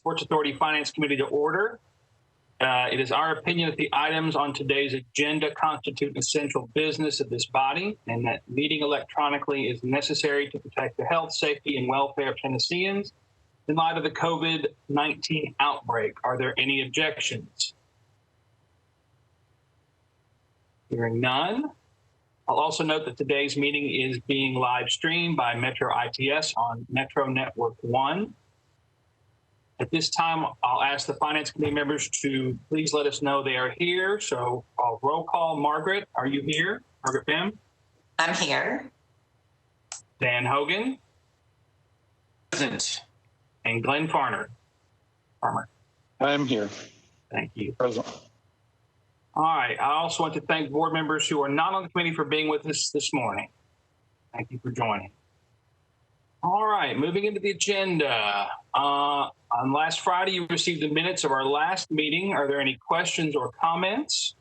Sports Authority Finance Committee to order. It is our opinion that the items on today's agenda constitute essential business of this body, and that meeting electronically is necessary to protect the health, safety, and welfare of Tennesseans in light of the COVID-19 outbreak. Are there any objections? Hearing none. I'll also note that today's meeting is being live streamed by Metro ITS on Metro Network 1. At this time, I'll ask the Finance Committee members to please let us know they are here. So I'll roll call. Margaret, are you here? Margaret Bim? I'm here. Dan Hogan? Present. And Glenn Farmer? I'm here. Thank you. Present. All right. I also want to thank board members who are not on the committee for being with us this morning. Thank you for joining. All right. Moving into the agenda. On last Friday, you received the minutes of our last meeting. Are there any questions or comments?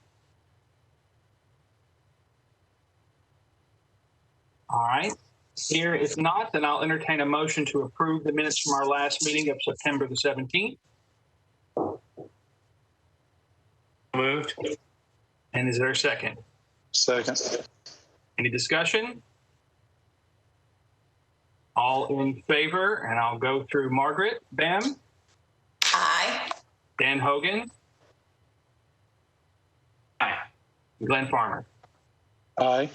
All right. Here, if not, then I'll entertain a motion to approve the minutes from our last meeting of September the 17th. Moved. And is there a second? Second. Any discussion? All in favor, and I'll go through Margaret. Bam? Aye. Dan Hogan? Aye. Glenn Farmer? Aye.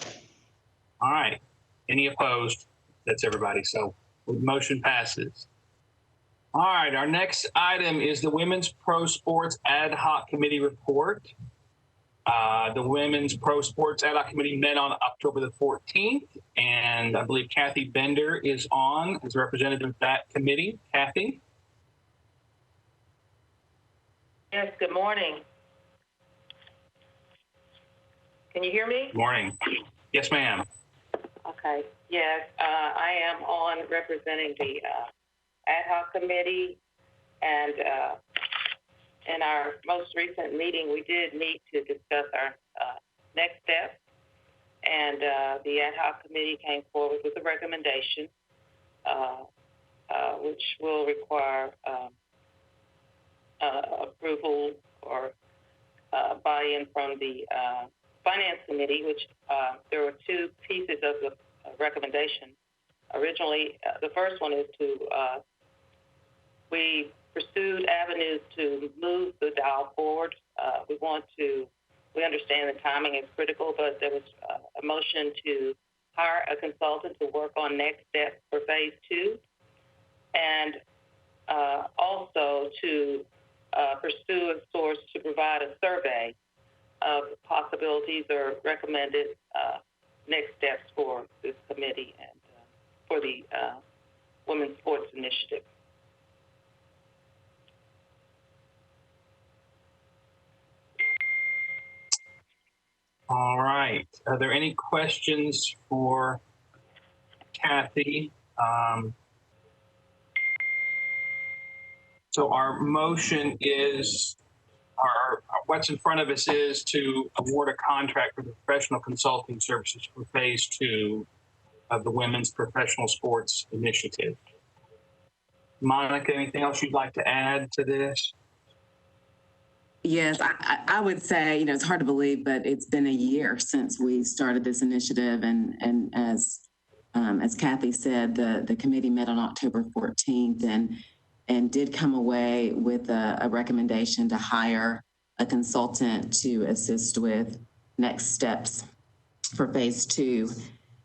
All right. Any opposed? That's everybody. So the motion passes. All right. Our next item is the Women's Pro Sports Ad Hoc Committee Report. The Women's Pro Sports Ad Hoc Committee met on October the 14th, and I believe Kathy Bender is on as representative of that committee. Kathy? Yes, good morning. Can you hear me? Good morning. Yes, ma'am. Okay. Yes, I am on representing the ad hoc committee, and in our most recent meeting, we did meet to discuss our next steps, and the ad hoc committee came forward with a recommendation, which will require approval or buy-in from the Finance Committee, which there were two pieces of the recommendation. Originally, the first one is to, we pursued avenues to move the dial forward. We understand the timing is critical, but there was a motion to hire a consultant to work on next steps for phase 2, and also to pursue a source to provide a survey of possibilities or recommended next steps for this committee and for the Women's Sports Initiative. All right. Are there any questions for Kathy? So our motion is, what's in front of us is to award a contract for the professional consulting services for phase 2 of the Women's Professional Sports Initiative. Monica, anything else you'd like to add to this? Yes, I would say, it's hard to believe, but it's been a year since we started this initiative. And as Kathy said, the committee met on October 14th and did come away with a recommendation to hire a consultant to assist with next steps for phase 2.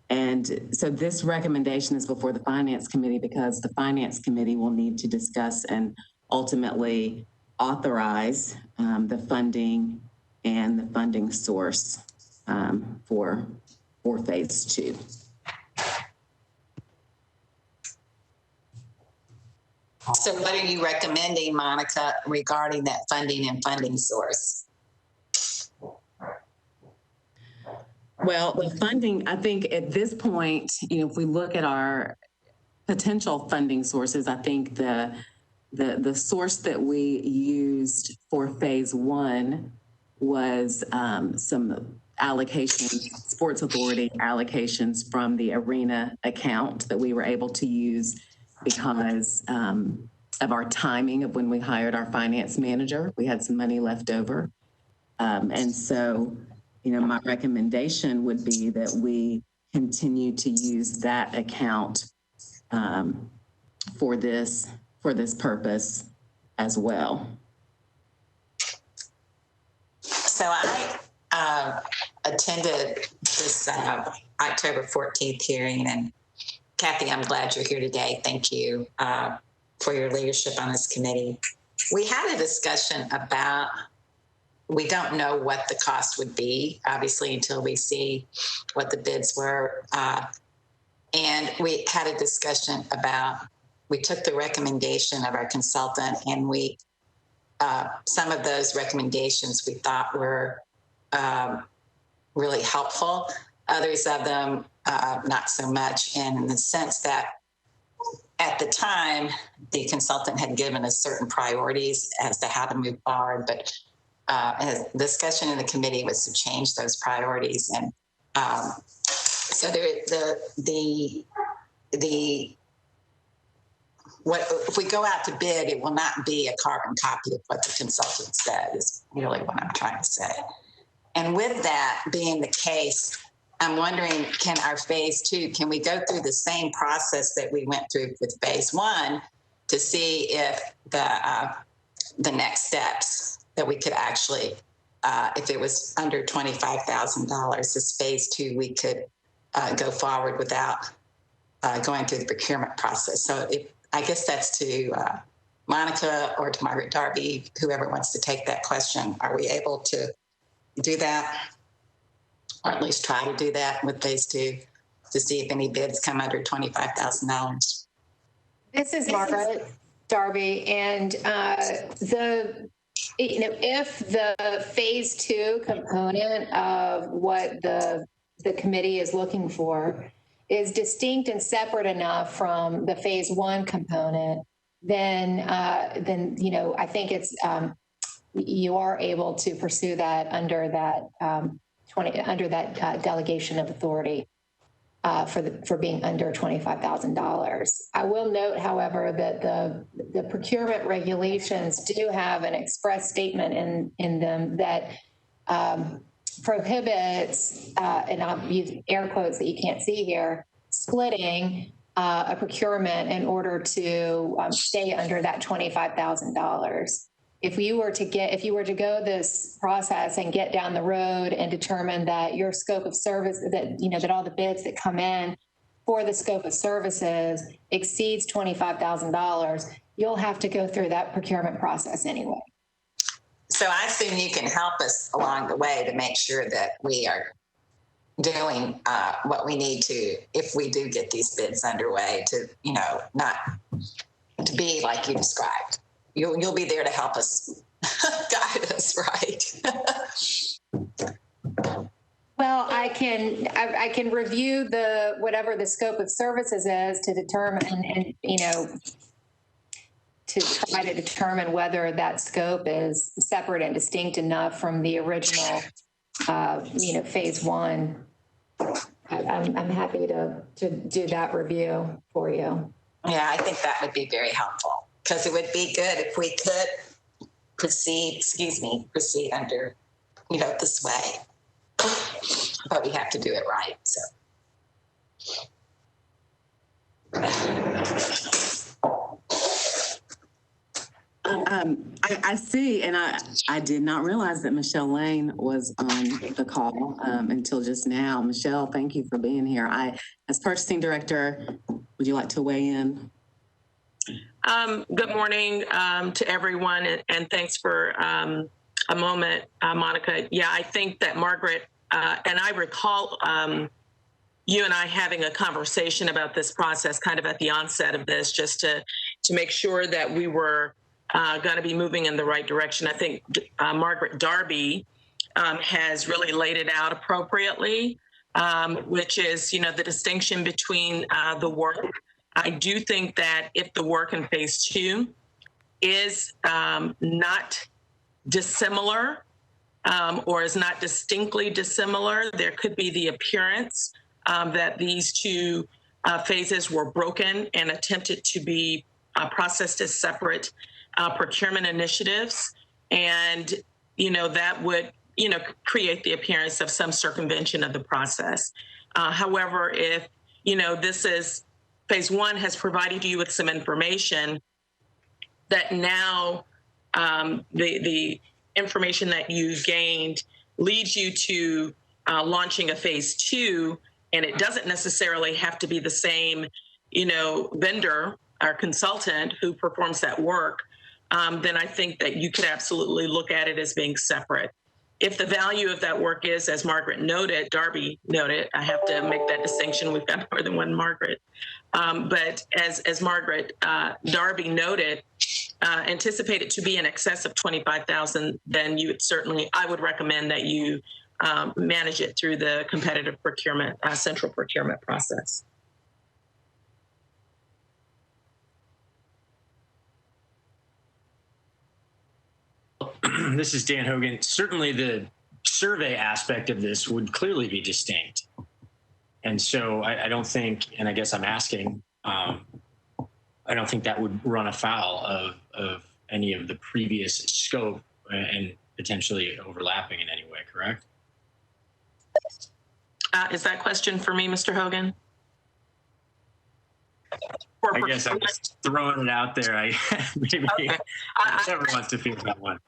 And so this recommendation is before the Finance Committee because the Finance Committee will need to discuss and ultimately authorize the funding and the funding source for phase 2. So what are you recommending, Monica, regarding that funding and funding source? Well, the funding, I think at this point, if we look at our potential funding sources, I think the source that we used for phase 1 was some allocations, Sports Authority allocations from the arena account that we were able to use because our timing of when we hired our finance manager. We had some money left over. And so, my recommendation would be that we continue to use that account for this purpose as well. So I attended this October 14th hearing, and Kathy, I'm glad you're here today. Thank you for your leadership on this committee. We had a discussion about, we don't know what the cost would be, obviously, until we see what the bids were. And we had a discussion about, we took the recommendation of our consultant, and we, some of those recommendations we thought were really helpful. Others of them, not so much, and in the sense that at the time, the consultant had given us certain priorities as to how to move forward, but as discussion in the committee was to change those priorities. And so if we go out to bid, it will not be a carbon copy of what the consultant said, is really what I'm trying to say. And with that being the case, I'm wondering, can our phase 2, can we go through the same process that we went through with phase 1 to see if the next steps that we could actually, if it was under $25,000, this phase 2, we could go forward without going through the procurement process. So I guess that's to Monica or to Margaret Darby, whoever wants to take that question. Are we able to do that? Or at least try to do that with phase 2 to see if any bids come under $25,000. This is Margaret Darby, and if the phase 2 component of what the committee is looking for is distinct and separate enough from the phase 1 component, then I think it's you are able to pursue that under that delegation of authority for being under $25,000. I will note, however, that the procurement regulations do have an express statement in them that prohibits, and I'll use air quotes that you can't see here, splitting a procurement in order to stay under that $25,000. If you were to go this process and get down the road and determine that your scope of service, that all the bids that come in for the scope of services exceeds $25,000, you'll have to go through that procurement process anyway. So I assume you can help us along the way to make sure that we are doing what we need to, if we do get these bids underway, to, not to be like you described. You'll be there to help us guide us, right? Well, I can review whatever the scope of services is to determine, and to try to determine whether that scope is separate and distinct enough from the original, phase 1. I'm happy to do that review for you. Yeah, I think that would be very helpful, because it would be good if we could proceed under, this way. But we have to do it right. So. I see, and I did not realize that Michelle Lane was on the call until just now. Michelle, thank you for being here. As purchasing director, would you like to weigh in? Good morning to everyone, and thanks for a moment, Monica. Yeah, I think that Margaret, and I recall you and I having a conversation about this process kind of at the onset of this, just to make sure that we were going to be moving in the right direction. I think Margaret Darby has really laid it out appropriately, which is, the distinction between the work. I do think that if the work in phase 2 is not dissimilar or is not distinctly dissimilar, there could be the appearance that these two phases were broken and attempted to be processed as separate procurement initiatives. And, that would, create the appearance of some circumvention of the process. However, if, this is phase one has provided you with some information that now the information that you gained leads you to launching a phase two, and it doesn't necessarily have to be the same, vendor or consultant who performs that work, then I think that you could absolutely look at it as being separate. If the value of that work is, as Margaret noted, Darby noted, I have to make that distinction. We've got more than one Margaret. But as Margaret Darby noted, anticipate it to be in excess of $25,000, then I would recommend that you manage it through the competitive procurement, central procurement process. This is Dan Hogan. Certainly the survey aspect of this would clearly be distinct. And so I don't think, and I guess I'm asking, I don't think that would run afoul of any of the previous scope and potentially overlapping in any way, correct? Is that question for me, Mr. Hogan? I guess I'm just throwing it out there. Maybe okay. Whichever wants to feel that one.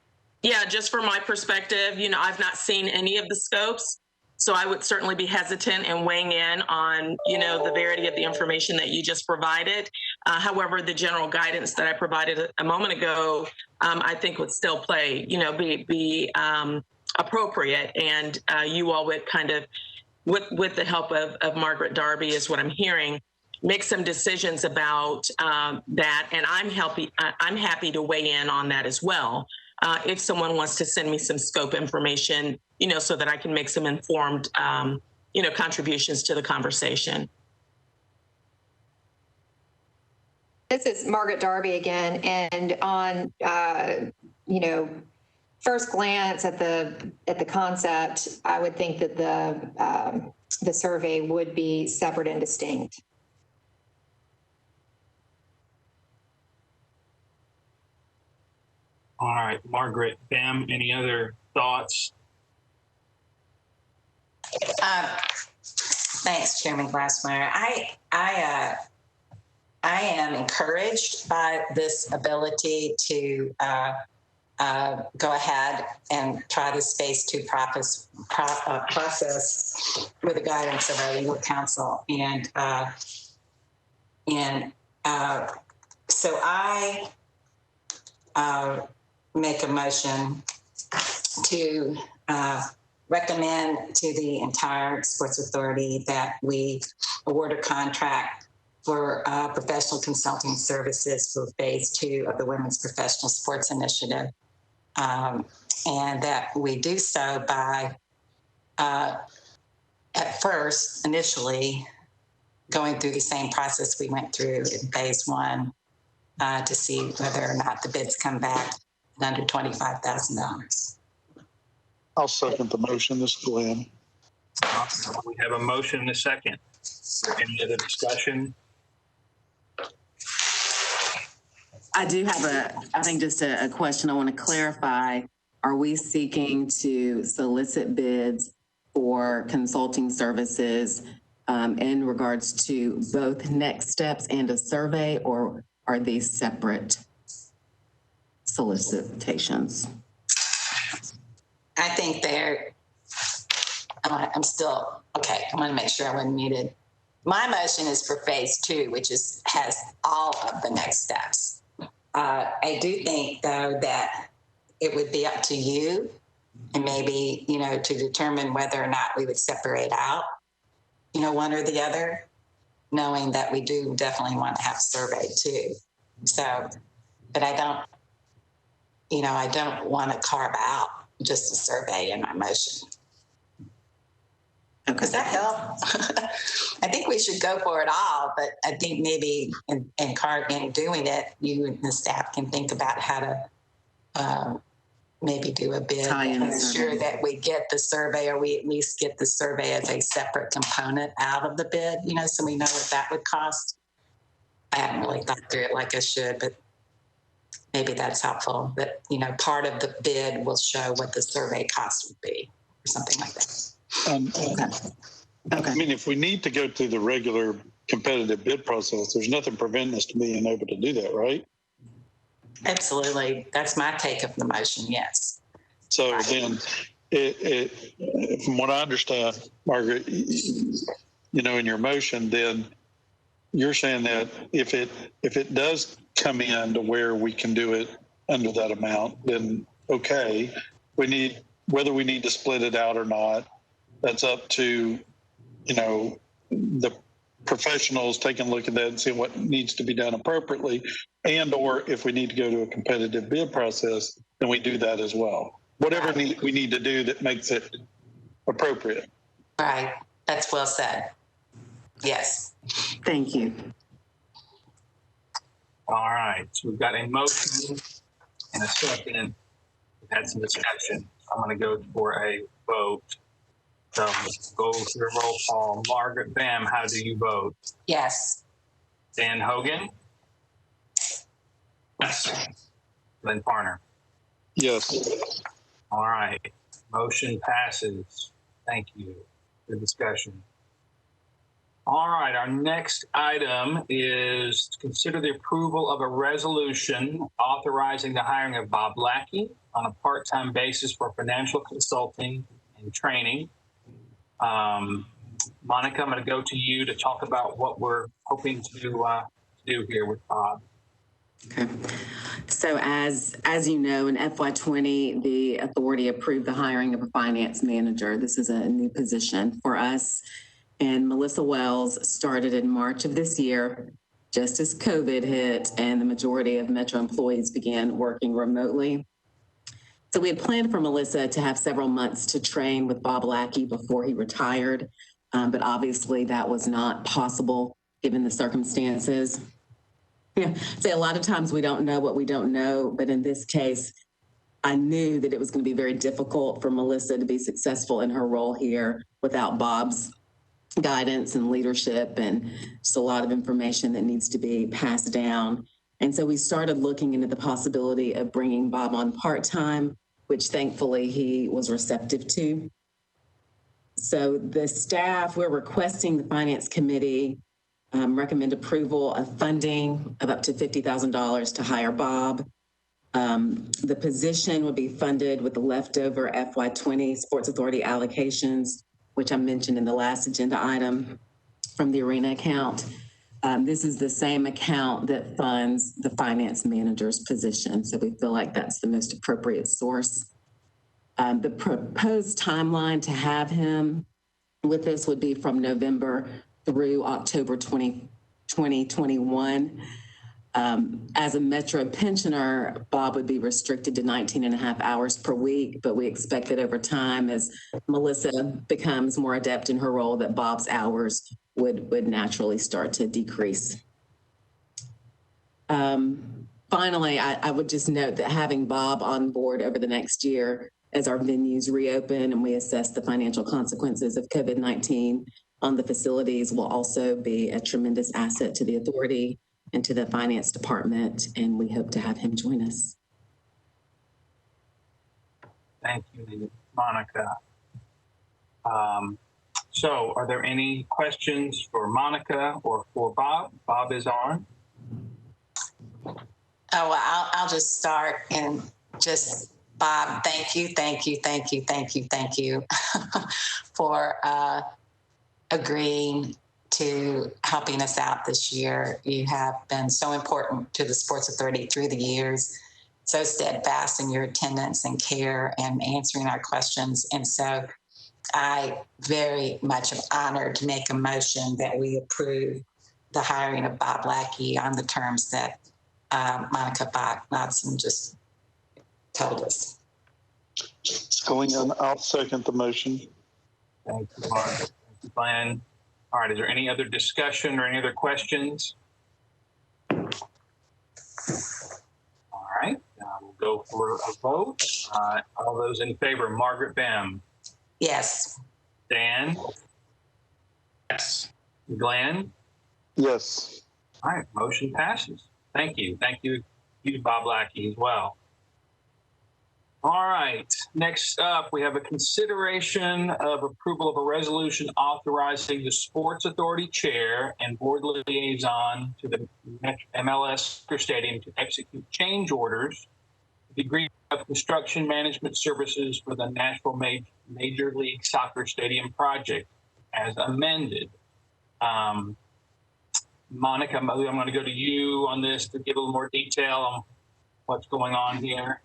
Yeah, just from my perspective, I've not seen any of the scopes, so I would certainly be hesitant in weighing in on, the verity of the information that you just provided. However, the general guidance that I provided a moment ago, I think would still play, be appropriate, and you all would kind of, with the help of Margaret Darby, is what I'm hearing, make some decisions about that, and I'm happy to weigh in on that as well. If someone wants to send me some scope information, so that I can make some informed, contributions to the conversation. This is Margaret Darby again, and on, first glance at the concept, I would think that the survey would be separate and distinct. All right, Margaret, Bam, any other thoughts? Thanks, Chairman Glassmeyer. I am encouraged by this ability to go ahead and try this phase two process with the guidance of our legal counsel, and so I make a motion to recommend to the entire Sports Authority that we award a contract for professional consulting services for phase two of the Women's Professional Sports Initiative. And that we do so by, at first, initially, going through the same process we went through in phase one to see whether or not the bids come back at under $25,000. I'll second the motion. This is Glenn. Awesome. We have a motion and a second. Any other discussion? I do have just a question I want to clarify. Are we seeking to solicit bids for consulting services in regards to both next steps and a survey, or are these separate solicitations? I think I'm still, okay, I want to make sure I wasn't muted. My motion is for phase two, which has all of the next steps. I do think, though, that it would be up to you and maybe, to determine whether or not we would separate out, one or the other, knowing that we do definitely want to have a survey too. So, but I don't want to carve out just a survey in my motion. Okay. Does that help? I think we should go for it all, but I think maybe in doing it, you and the staff can think about how to maybe do a bid and make sure that we get the survey, or we at least get the survey as a separate component out of the bid, so we know what that would cost. I haven't really thought through it like I should, but maybe that's helpful. That, part of the bid will show what the survey cost would be or something like that. I mean, if we need to go through the regular competitive bid process, there's nothing preventing us from being able to do that, right? Absolutely. That's my take of the motion. Yes. So then from what I understand, Margaret, in your motion, then you're saying that if it does come in to where we can do it under that amount, then okay, whether we need to split it out or not, that's up to, the professionals taking a look at that and seeing what needs to be done appropriately. And, or if we need to go to a competitive bid process, then we do that as well. Whatever we need to do that makes it appropriate. Right. That's well said. Yes. Thank you. All right. So we've got a motion and a second. We've had some discussion. I'm going to go for a vote. So let's go through a roll call. Margaret Bam, how do you vote? Yes. Dan Hogan? Yes. Lynn Parner? Yes. All right. Motion passes. Thank you. Good discussion. All right. Our next item is to consider the approval of a resolution authorizing the hiring of Bob Lackey on a part-time basis for financial consulting and training. Monica, I'm going to go to you to talk about what we're hoping to do here with Bob. Okay. So as you know, in FY20, the authority approved the hiring of a finance manager. This is a new position for us. And Melissa Wells started in March of this year, just as COVID hit and the majority of Metro employees began working remotely. So we had planned for Melissa to have several months to train with Bob Lackey before he retired, but obviously that was not possible given the circumstances. Yeah, say a lot of times we don't know what we don't know, but in this case, I knew that it was going to be very difficult for Melissa to be successful in her role here without Bob's guidance and leadership and just a lot of information that needs to be passed down. And so we started looking into the possibility of bringing Bob on part-time, which thankfully he was receptive to. So the staff, we're requesting the Finance Committee recommend approval of funding of up to $50,000 to hire Bob. The position would be funded with the leftover FY20 Sports Authority allocations, which I mentioned in the last agenda item from the arena account. This is the same account that funds the finance manager's position. So we feel like that's the most appropriate source. The proposed timeline to have him with us would be from November through October 2021. As a Metro pensioner, Bob would be restricted to 19.5 hours per week, but we expect that over time, as Melissa becomes more adept in her role, that Bob's hours would naturally start to decrease. Finally, I would just note that having Bob on board over the next year as our venues reopen and we assess the financial consequences of COVID-19 on the facilities will also be a tremendous asset to the authority and to the finance department, and we hope to have him join us. Thank you, Monica. So are there any questions for Monica or for Bob? Bob is on. Oh, well, I'll just start and just, Bob, thank you for agreeing to helping us out this year. You have been so important to the Sports Authority through the years, so steadfast in your attendance and care and answering our questions. And so I very much am honored to make a motion that we approve the hiring of Bob Lackey on the terms that Monica Bach-Knudsen just told us. I'll second the motion. Thank you, Mark. Thank you, Glenn. All right, is there any other discussion or any other questions? All right, we'll go for a vote. All those in favor, Margaret Bam. Yes. Dan? Yes. Glenn? Yes. All right, motion passes. Thank you. Thank you, Bob Lackey, as well. All right, next up, we have a consideration of approval of a resolution authorizing the Sports Authority Chair and Board Liaison to the MLS Soccer Stadium to execute change orders, the agreement of construction management services for the Nashville Major League Soccer Stadium project as amended. Monica, I'm going to go to you on this to give a little more detail on what's going on here.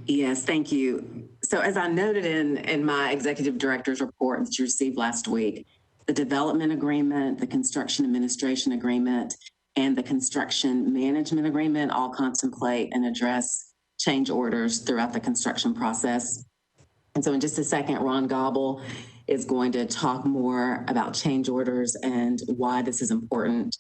Yes, thank you. So as I noted in my executive director's report that you received last week, the development agreement, the construction administration agreement, and the construction management agreement all contemplate and address change orders throughout the construction process. And so in just a second, Ron Gobble is going to talk more about change orders and why this is important.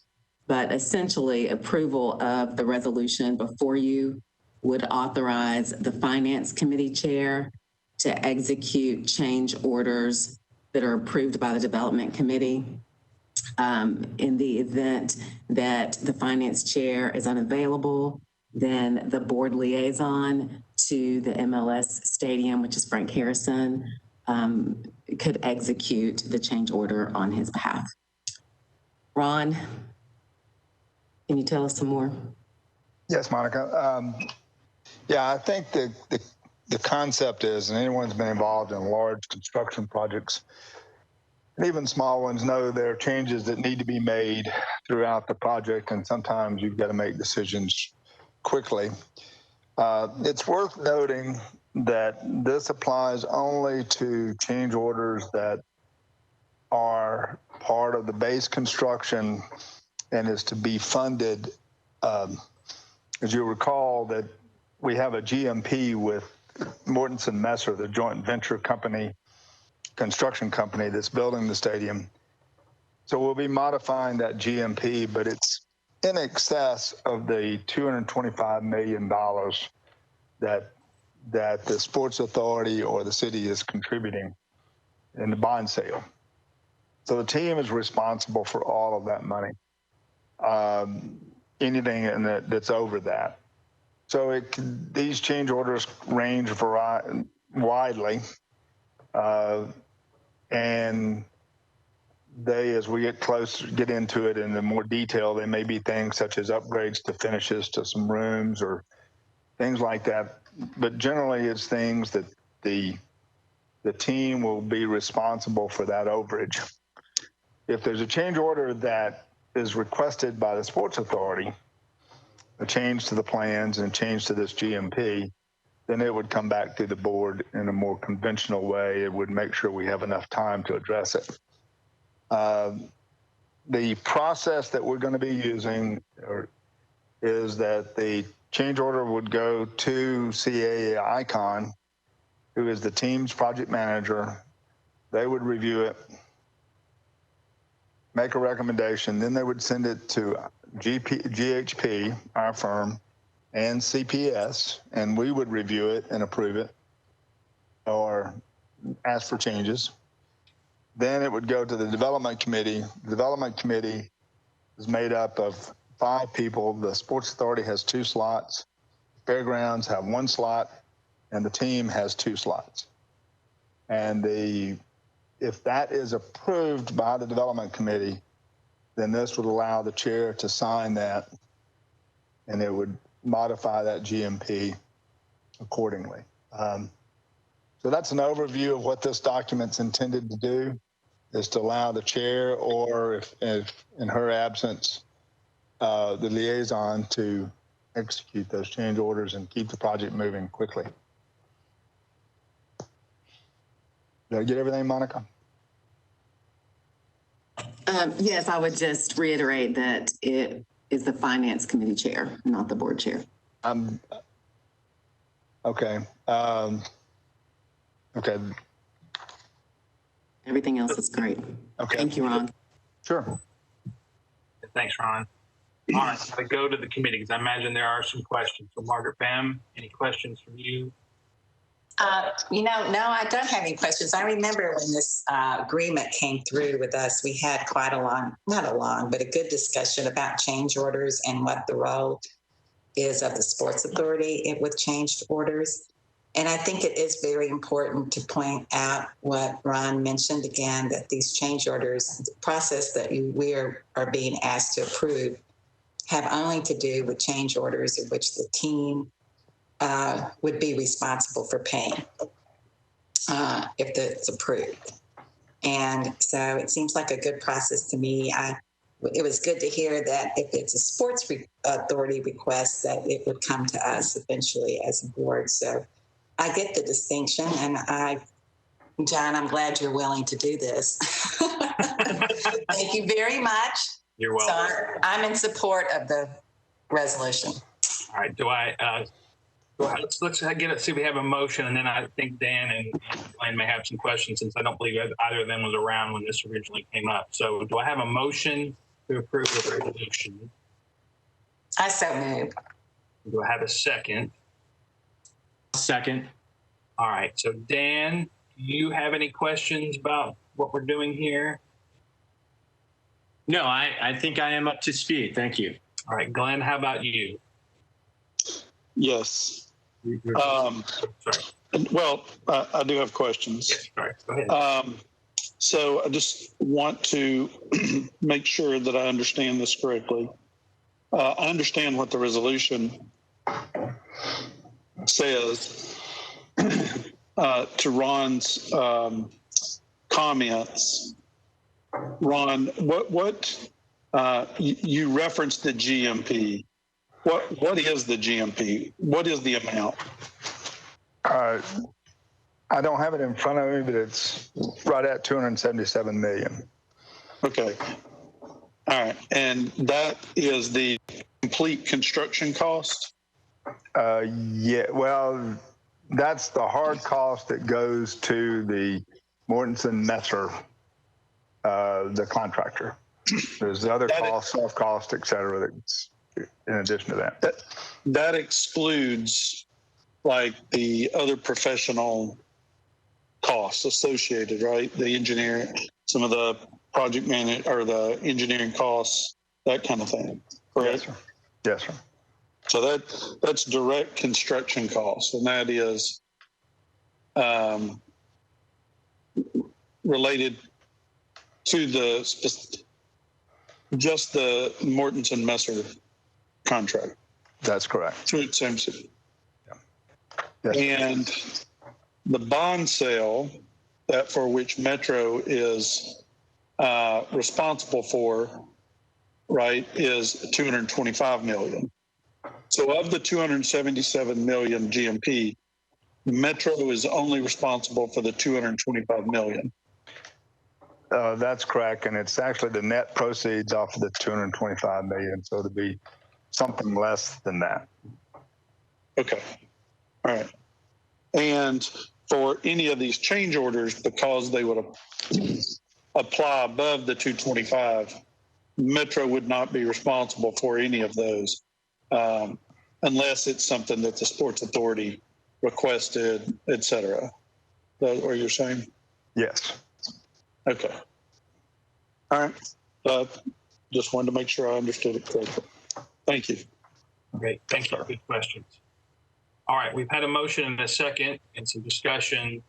But essentially, approval of the resolution before you would authorize the Finance Committee Chair to execute change orders that are approved by the Development Committee. In the event that the Finance Chair is unavailable, then the Board Liaison to the MLS Stadium, which is Frank Harrison, could execute the change order on his behalf. Ron, can you tell us some more? Yes, Monica. Yeah, I think the concept is, and anyone who's been involved in large construction projects, and even small ones, know there are changes that need to be made throughout the project, and sometimes you've got to make decisions quickly. It's worth noting that this applies only to change orders that are part of the base construction and is to be funded. As you recall, that we have a GMP with Mortensen Messer, the joint venture company, construction company that's building the stadium. So we'll be modifying that GMP, but it's in excess of the $225 million that the Sports Authority or the city is contributing in the bond sale. So the team is responsible for all of that money, anything that's over that. So these change orders range widely, and as we get into it in the more detail, they may be things such as upgrades to finishes to some rooms or things like that. But generally, it's things that the team will be responsible for that overage. If there's a change order that is requested by the Sports Authority, a change to the plans and a change to this GMP, then it would come back to the board in a more conventional way. It would make sure we have enough time to address it. The process that we're going to be using is that the change order would go to CAA Icon, who is the team's project manager. They would review it, make a recommendation, then they would send it to GHP, our firm, and CPS, and we would review it and approve it or ask for changes. Then it would go to the Development Committee. The Development Committee is made up of 5 people. The Sports Authority has 2 slots. Fairgrounds have 1 slot, and the team has 2 slots. And if that is approved by the Development Committee, then this would allow the chair to sign that, and it would modify that GMP accordingly. So that's an overview of what this document's intended to do, is to allow the chair, or if in her absence, the liaison, to execute those change orders and keep the project moving quickly. Did I get everything, Monica? Yes, I would just reiterate that it is the Finance Committee Chair, not the Board Chair. Okay. Okay. Everything else is great. Okay. Thank you, Ron. Sure. Thanks, Ron. All right, so I go to the committee because I imagine there are some questions. So Margaret Bam, any questions from you? No, I don't have any questions. I remember when this agreement came through with us, we had quite but a good discussion about change orders and what the role is of the sports authority with changed orders. And I think it is very important to point out what Ron mentioned again, that these change orders, the process that we are being asked to approve, have only to do with change orders in which the team would be responsible for paying if it's approved. And so it seems like a good process to me. It was good to hear that if it's a sports authority request, that it would come to us eventually as a board. So I get the distinction, and John, I'm glad you're willing to do this. Thank you very much. You're welcome. So I'm in support of the resolution. All right. Let's get it. See if we have a motion, and then I think Dan and Glenn may have some questions, since I don't believe either of them was around when this originally came up. So do I have a motion to approve the resolution? I so move. Do I have a second? Second. All right. So Dan, do you have any questions about what we're doing here? No, I think I am up to speed. Thank you. All right, Glenn, how about you? Yes. Sorry. Well, I do have questions. Yes, sorry. Go ahead. So I just want to make sure that I understand this correctly. I understand what the resolution says. To Ron's comments, Ron, what you referenced the GMP. What is the GMP? What is the amount? I don't have it in front of me, but it's right at 277 million. Okay. All right. And that is the complete construction cost? Yeah, well, that's the hard cost that goes to the Mortensen Messer, the contractor. There's other costs, soft costs, et cetera, that's in addition to that. That excludes like the other professional costs associated, right? The engineer, some of the project management or the engineering costs, that kind of thing, correct? Yes, sir. Yes, sir. So that's direct construction costs, and that is related to just the Mortensen Messer contract. That's correct. Through same city. Yeah. Yes, and the bond sale that for which Metro is responsible for, right, is 225 million. So of the 277 million GMP, Metro is only responsible for the 225 million. That's correct, and it's actually the net proceeds off of the 225 million, so to be something less than that. Okay, all right. And for any of these change orders, because they would apply above the 225, Metro would not be responsible for any of those, unless it's something that the Sports Authority requested, et cetera. That's what you're saying? Yes. Okay. All right. Just wanted to make sure I understood it correctly. Thank you. Great. Thank you. Good questions. All right. We've had a motion and a second and some discussion.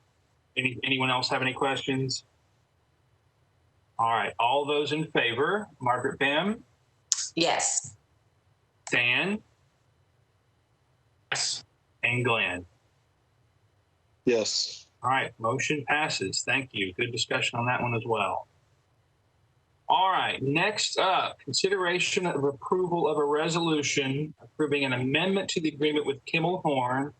Anyone else have any questions? All right. All those in favor, Margaret Bim? Yes. Dan? Yes. And Glenn? Yes. All right. Motion passes. Thank you. Good discussion on that one as well. All right. Next up, consideration of approval of a resolution approving an amendment to the agreement with Kimmel Horn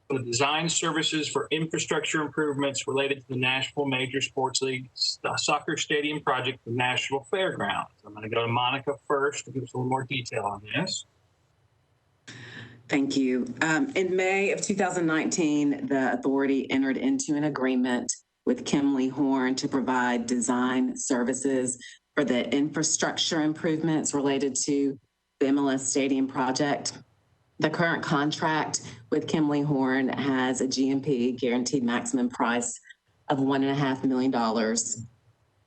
for the design services for infrastructure improvements related to the Nashville Major Sports League soccer stadium project for Nashville Fairgrounds. I'm going to go to Monica first to give us a little more detail on this. Thank you. In May of 2019, the authority entered into an agreement with Kimmel Horn to provide design services for the infrastructure improvements related to the MLS Stadium project. The current contract with Kimley Horn has a GMP, guaranteed maximum price, of $1.5 million.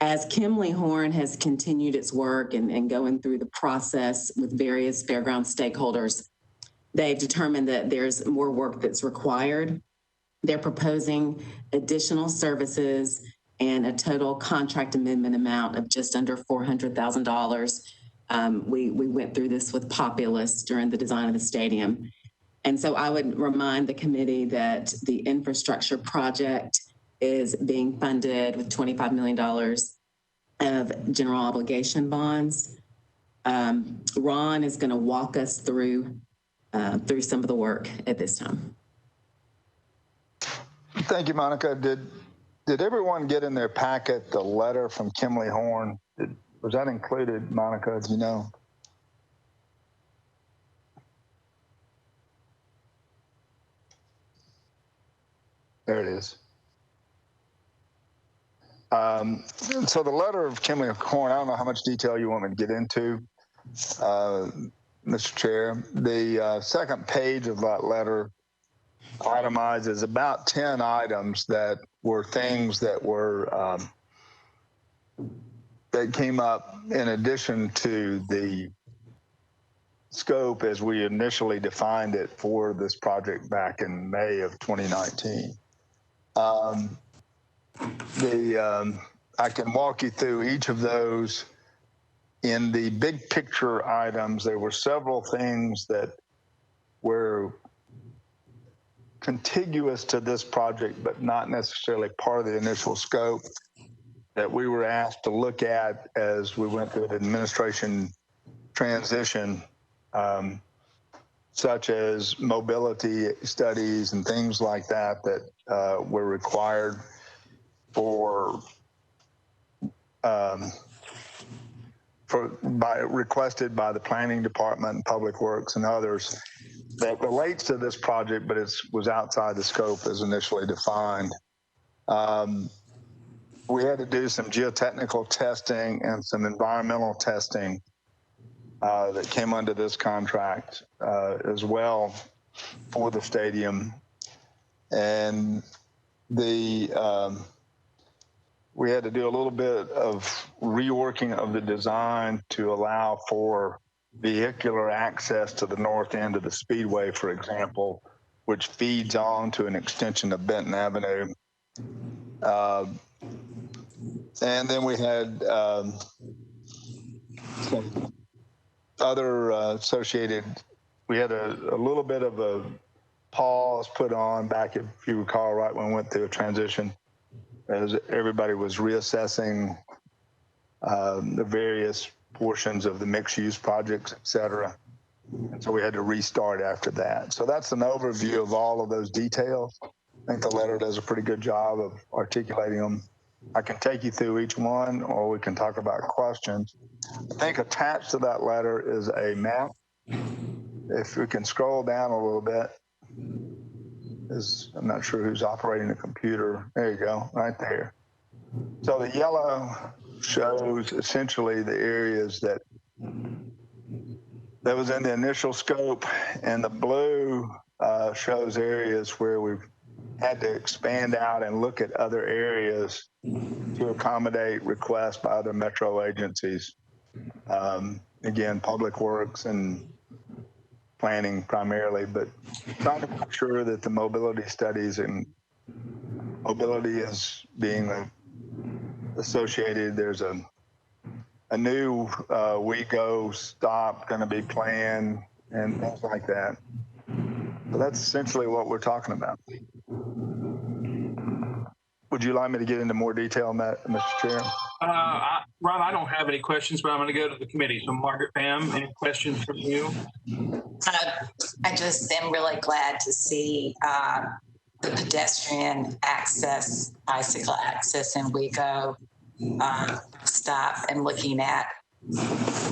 As Kimley Horn has continued its work and going through the process with various fairground stakeholders, they've determined that there's more work that's required. They're proposing additional services and a total contract amendment amount of just under $400,000. We went through this with Populous during the design of the stadium. And so I would remind the committee that the infrastructure project is being funded with $25 million of general obligation bonds. Ron is going to walk us through some of the work at this time. Thank you, Monica. Did everyone get in their packet the letter from Kimley Horn? Was that included, Monica, do you know? There it is. So the letter of Kimley Horn, I don't know how much detail you want me to get into, Mr. Chair. The second page of that letter itemizes about 10 items that were things that were that came up in addition to the scope as we initially defined it for this project back in May of 2019. I can walk you through each of those. In the big picture items, there were several things that were contiguous to this project, but not necessarily part of the initial scope that we were asked to look at as we went through an administration transition, such as mobility studies and things like that that were required requested by the planning department, public works, and others that relates to this project, but it was outside the scope as initially defined. We had to do some geotechnical testing and some environmental testing that came under this contract as well for the stadium. And we had to do a little bit of reworking of the design to allow for vehicular access to the north end of the speedway, for example, which feeds on to an extension of Benton Avenue. And then we had some other associated, we had a little bit of a pause put on back, if you recall, right when we went through a transition, as everybody was reassessing the various portions of the mixed-use projects, et cetera. And so we had to restart after that. So that's an overview of all of those details. I think the letter does a pretty good job of articulating them. I can take you through each one, or we can talk about questions. I think attached to that letter is a map. If we can scroll down a little bit, I'm not sure who's operating the computer. There you go, right there. So the yellow shows essentially the areas that was in the initial scope, and the blue shows areas where we've had to expand out and look at other areas to accommodate requests by other metro agencies. Again, public works and planning primarily, but trying to make sure that the mobility studies and mobility is being associated. There's a new WeGo stop going to be planned and things like that. So that's essentially what we're talking about. Would you like me to get into more detail on that, Mr. Chair? Rob, I don't have any questions, but I'm going to go to the committee. So Margaret, Pam, any questions from you? I just am really glad to see the pedestrian access, bicycle access in WeGo stop, and looking at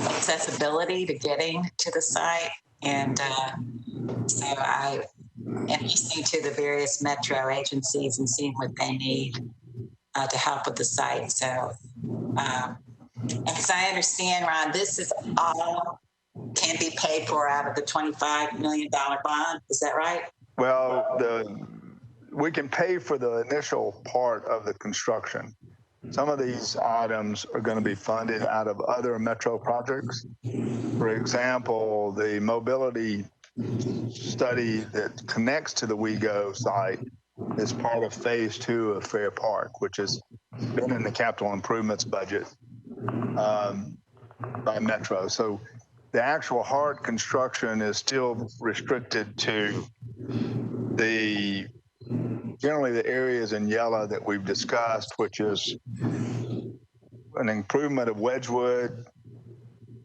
accessibility to getting to the site. And so I am listening to the various metro agencies and seeing what they need to help with the site. So, and as I understand, Ron, this is all can be paid for out of the $25 million bond. Is that right? Well, we can pay for the initial part of the construction. Some of these items are going to be funded out of other metro projects. For example, the mobility study that connects to the WeGo site is part of phase 2 of Fair Park, which has been in the capital improvements budget by Metro. So the actual hard construction is still restricted to generally the areas in yellow that we've discussed, which is an improvement of Wedgwood,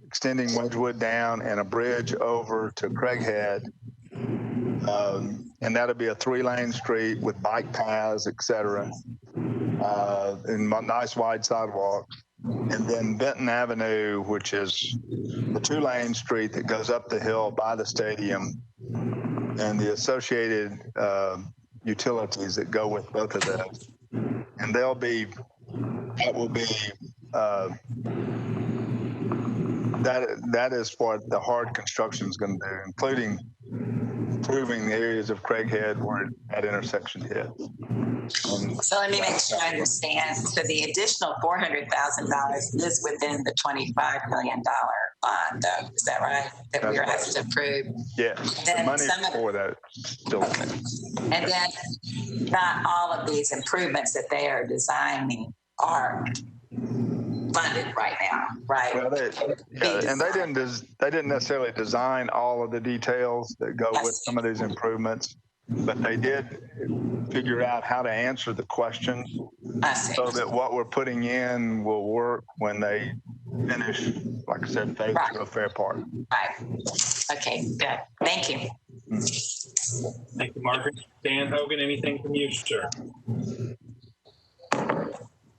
extending Wedgwood down, and a bridge over to Craighead. And that'll be a 3-lane street with bike paths, et cetera, and nice wide sidewalks. And then Benton Avenue, which is the 2-lane street that goes up the hill by the stadium, and the associated utilities that go with both of those. And that will be that is what the hard construction is going to do, including improving the areas of Craighead where that intersection hits. So let me make sure I understand. So the additional $400,000 is within the $25 million bond, though. Is that right? That we were asked to approve? Yes, the money for that still. And then not all of these improvements that they are designing are funded right now, right? Well, and they didn't necessarily design all of the details that go with some of these improvements, but they did figure out how to answer the question so that what we're putting in will work when they finish, like I said, phase 2 of Fair Park. Right. Okay, good. Thank you. Thank you, Margaret. Dan Hogan, anything from you, sir?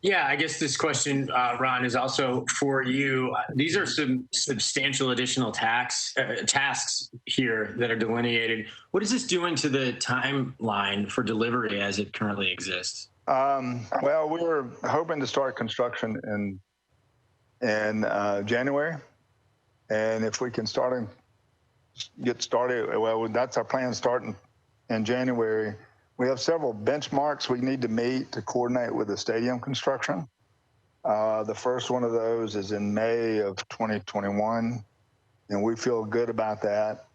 Yeah, I guess this question, Ron, is also for you. These are some substantial additional tasks here that are delineated. What is this doing to the timeline for delivery as it currently exists? Well, we were hoping to start construction in January, and if we can get started, well, that's our plan, starting in January. We have several benchmarks we need to meet to coordinate with the stadium construction. The first one of those is in May of 2021, and we feel good about that.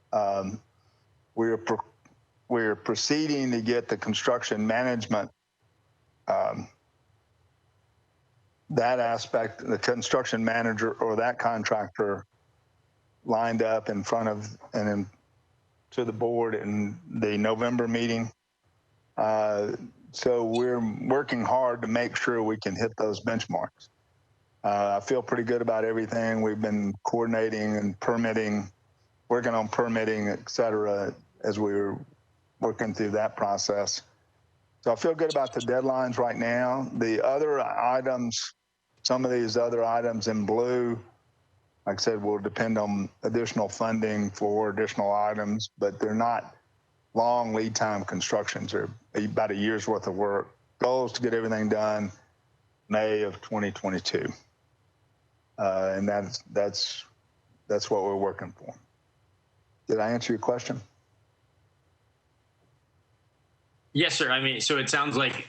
We're proceeding to get the construction management, that aspect, the construction manager or that contractor lined up in front of and to the board in the November meeting. So we're working hard to make sure we can hit those benchmarks. I feel pretty good about everything. We've been coordinating and working on permitting, et cetera, as we were working through that process. So I feel good about the deadlines right now. The other items, some of these other items in blue, like I said, will depend on additional funding for additional items, but they're not long lead time constructions. They're about a year's worth of work. Goal is to get everything done May of 2022. And that's what we're working for. Did I answer your question? Yes, sir. I mean, so it sounds like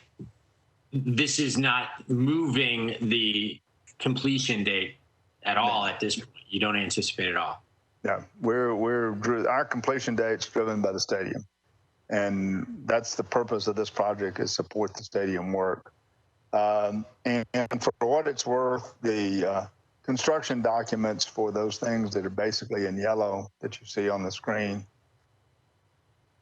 this is not moving the completion date at all at this point. You don't anticipate it all. Yeah, our completion date's driven by the stadium. And that's the purpose of this project, is support the stadium work. And for what it's worth, the construction documents for those things that are basically in yellow that you see on the screen,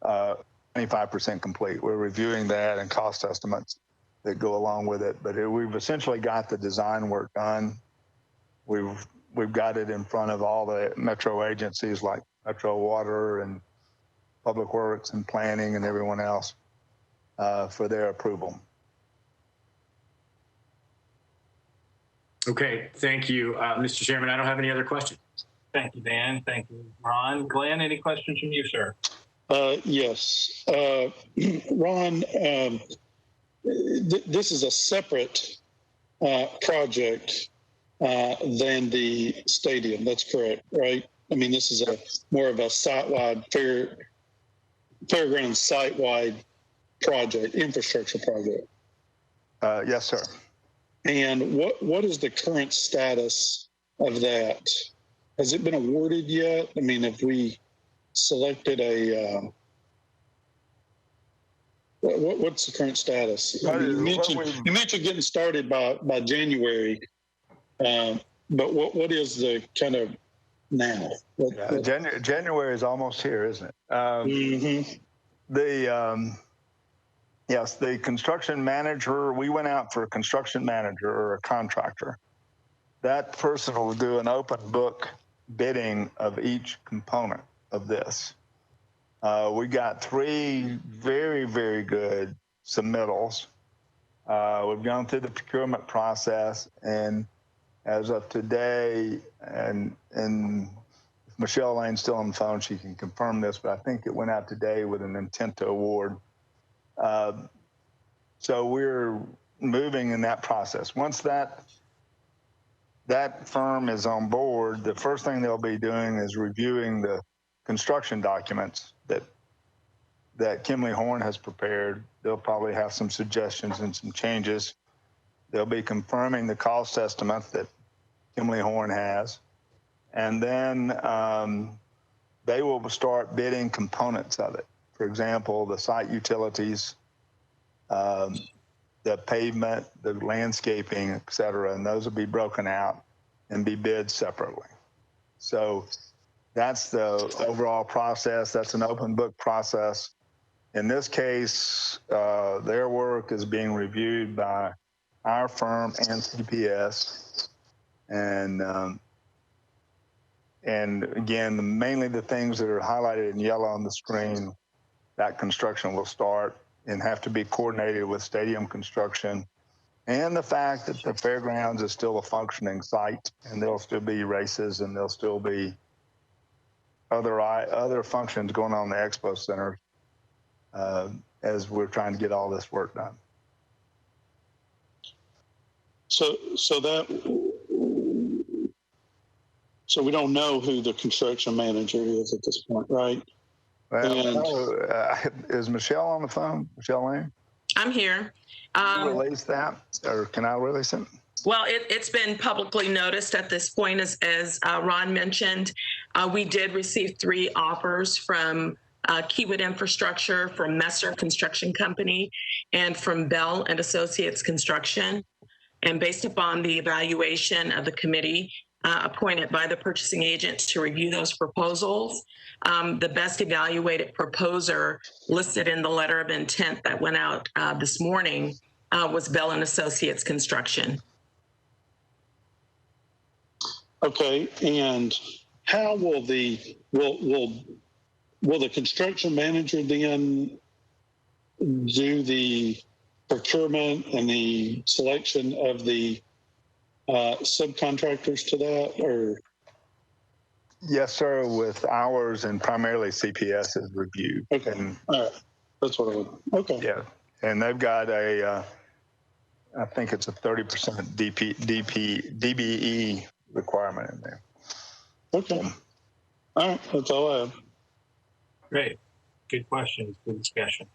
25% complete. We're reviewing that and cost estimates that go along with it. But we've essentially got the design work done. We've got it in front of all the metro agencies like Metro Water and Public Works and Planning and everyone else for their approval. Okay, thank you, Mr. Chairman. I don't have any other questions. Thank you, Dan. Thank you, Ron. Glenn, any questions from you, sir? Yes. Ron, this is a separate project than the stadium. That's correct, right? I mean, this is a more of a site-wide fairground site-wide project, infrastructure project. Yes, sir. And what is the current status of that? Has it been awarded yet? I mean, have we selected a, what's the current status? I mean, you mentioned getting started by January, but what is the kind of now? January is almost here, isn't it? Yes, the construction manager, we went out for a construction manager or a contractor. That person will do an open book bidding of each component of this. We got 3 very, very good submittals. We've gone through the procurement process, and as of today, and if Michelle Lane's still on the phone, she can confirm this, but I think it went out today with an intent to award. So we're moving in that process. Once that firm is on board, the first thing they'll be doing is reviewing the construction documents that Kimley Horn has prepared. They'll probably have some suggestions and some changes. They'll be confirming the cost estimate that Kimley Horn has. And then they will start bidding components of it. For example, the site utilities, the pavement, the landscaping, et cetera, and those will be broken out and be bid separately. So that's the overall process. That's an open book process. In this case, their work is being reviewed by our firm and CPS. And again, mainly the things that are highlighted in yellow on the screen, that construction will start and have to be coordinated with stadium construction, and the fact that the fairgrounds is still a functioning site, and there'll still be races, and there'll still be other functions going on in the expo center as we're trying to get all this work done. So we don't know who the construction manager is at this point, right? Well, is Michelle on the phone? Michelle Lane? I'm here. Can you release that, or can I release it? Well, it's been publicly noticed at this point, as Ron mentioned. We did receive 3 offers from Kiewit Infrastructure, from Messer Construction Company, and from Bell and Associates Construction. And based upon the evaluation of the committee appointed by the purchasing agent to review those proposals, the best evaluated proposer listed in the letter of intent that went out this morning was Bell and Associates Construction. Okay, and how will the construction manager then do the procurement and the selection of the subcontractors to that, or? Yes, sir, with ours and primarily CPS's review. Okay, and, all right, that's what I would, okay. Yeah, and they've got I think it's a 30% DBE requirement in there. Okay, all right, that's all I have. Great, good questions, good discussion.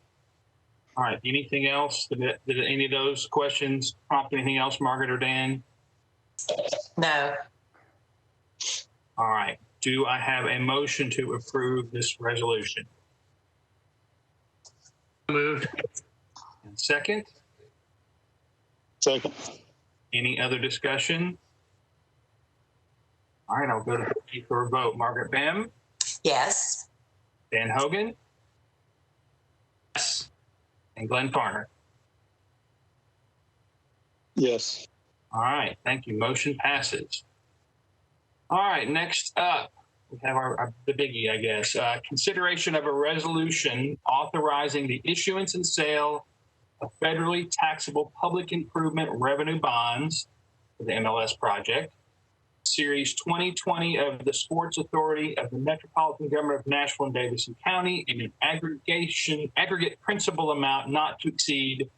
All right, anything else? Did any of those questions prompt anything else, Margaret or Dan? No. All right. Do I have a motion to approve this resolution? Moved. And second? Second. Any other discussion? All right, I'll go to for a vote. Margaret Bam? Yes. Dan Hogan? Yes. And Glenn Farner? Yes. All right, thank you. Motion passes. All right, next up, we have the biggie, I guess. Consideration of a resolution authorizing the issuance and sale of federally taxable public improvement revenue bonds for the MLS project, Series 2020 of the Sports Authority of the Metropolitan Government of Nashville and Davidson County in an aggregate principal amount not to exceed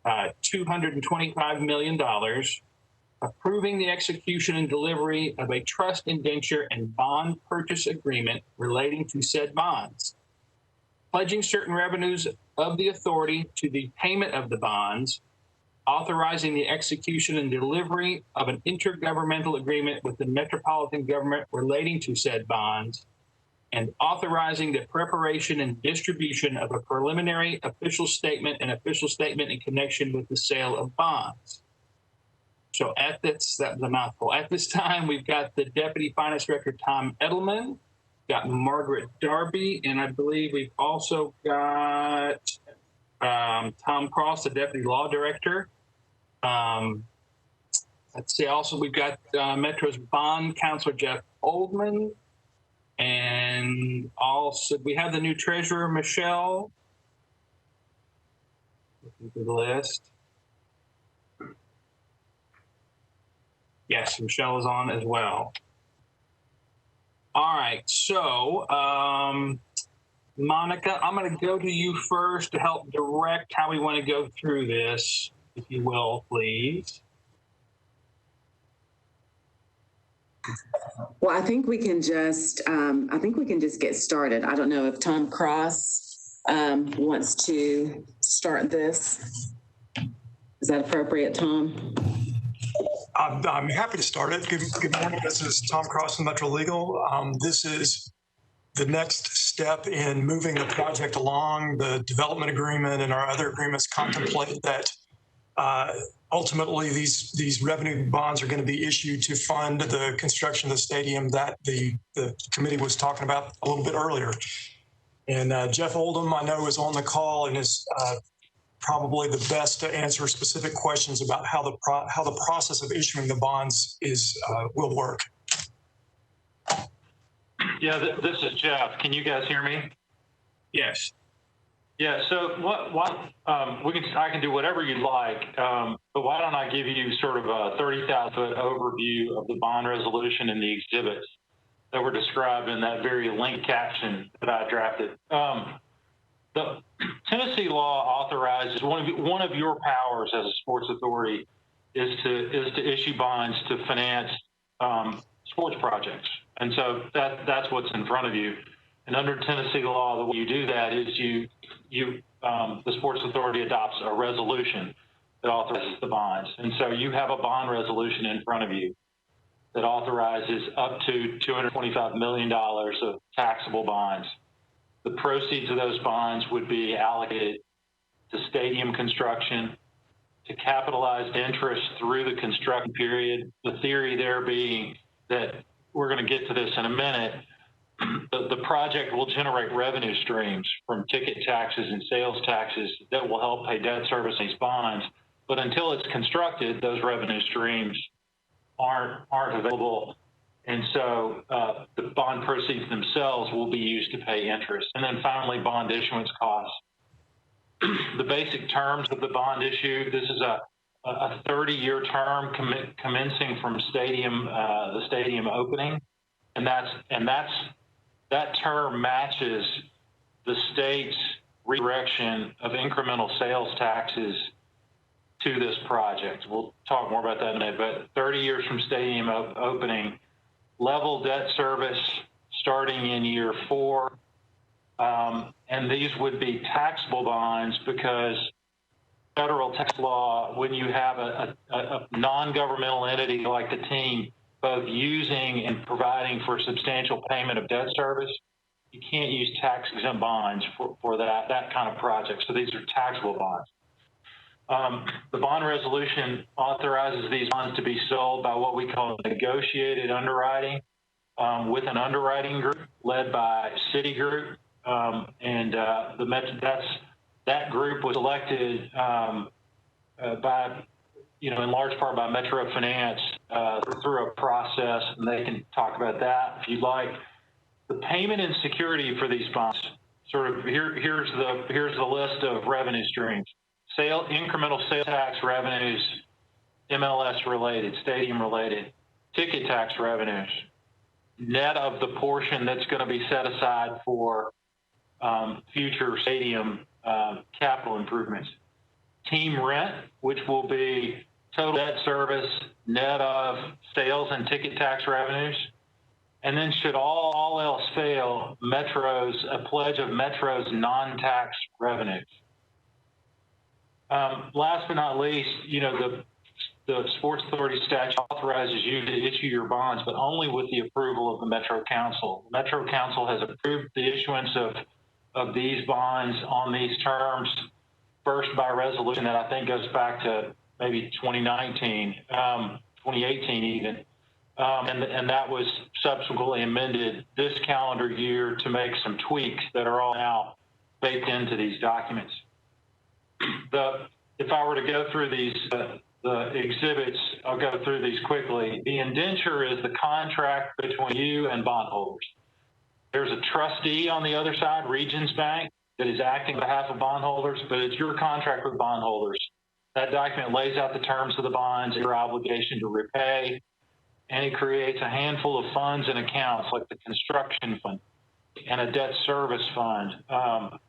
$225 million, approving the execution and delivery of a trust indenture and bond purchase agreement relating to said bonds, pledging certain revenues of the authority to the payment of the bonds, authorizing the execution and delivery of an intergovernmental agreement with the metropolitan government relating to said bonds, and authorizing the preparation and distribution of a preliminary official statement and official statement in connection with the sale of bonds. So that was a mouthful. At this time, we've got the Deputy Finance Director, Tom Edelman, got Margaret Darby, and I believe we've also got Tom Cross, the Deputy Law Director. Let's see, also we've got Metro's Bond Counselor, Jeff Oldman. And also we have the new Treasurer, Michelle. Looking through the list. Yes, Michelle is on as well. All right, so Monica, I'm going to go to you first to help direct how we want to go through this, if you will, please. Well, I think we can just get started. I don't know if Tom Cross wants to start this. Is that appropriate, Tom? I'm happy to start it. Good morning. This is Tom Cross from Metro Legal. This is the next step in moving the project along. The development agreement and our other agreements contemplate that ultimately these revenue bonds are going to be issued to fund the construction of the stadium that the committee was talking about a little bit earlier. And Jeff Oldham, I know, is on the call and is probably the best to answer specific questions about how the process of issuing the bonds will work. Yeah, this is Jeff. Can you guys hear me? Yes. Yeah. So I can do whatever you like, but why don't I give you sort of a 30,000-foot overview of the bond resolution and the exhibits that were described in that very length caption that I drafted. The Tennessee law authorizes one of your powers as a sports authority is to issue bonds to finance sports projects, and so that's what's in front of you. And under Tennessee law, the way you do that is the sports authority adopts a resolution that authorizes the bonds, and so you have a bond resolution in front of you that authorizes up to $225 million of taxable bonds. The proceeds of those bonds would be allocated to stadium construction, to capitalized interest through the construction period. The theory there being that we're going to get to this in a minute. The project will generate revenue streams from ticket taxes and sales taxes that will help pay debt service on these bonds. But until it's constructed, those revenue streams aren't available. And so the bond proceeds themselves will be used to pay interest. And then finally, bond issuance costs. The basic terms of the bond issue, this is a 30-year term commencing from the stadium opening. And that term matches the state's redirection of incremental sales taxes to this project. We'll talk more about that in a minute, but 30 years from stadium opening, level debt service starting in year 4. And these would be taxable bonds because federal tax law, when you have a non-governmental entity like the team, both using and providing for substantial payment of debt service, you can't use tax-exempt bonds for that kind of project. So these are taxable bonds. The bond resolution authorizes these bonds to be sold by what we call negotiated underwriting with an underwriting group led by Citigroup. That group was elected by, in large part by Metro Finance through a process, and they can talk about that if you'd like. The payment and security for these bonds, here's the list of revenue streams. Incremental sales tax revenues, MLS related, stadium related, ticket tax revenues, net of the portion that's going to be set aside for future stadium capital improvements, team rent, which will be total debt service, net of sales and ticket tax revenues. And then should all else fail, a pledge of Metro's non-tax revenues. Last but not least, the Sports Authority statute authorizes you to issue your bonds, but only with the approval of the Metro Council. The Metro Council has approved the issuance of these bonds on these terms, first by resolution that I think goes back to maybe 2019, 2018 even. And that was subsequently amended this calendar year to make some tweaks that are all now baked into these documents. If I were to go through these, the exhibits, I'll go through these quickly. The indenture is the contract between you and bondholders. There's a trustee on the other side, Regions Bank, that is acting on behalf of bondholders, but it's your contract with bondholders. That document lays out the terms of the bonds, your obligation to repay, and it creates a handful of funds and accounts like the construction fund and a debt service fund,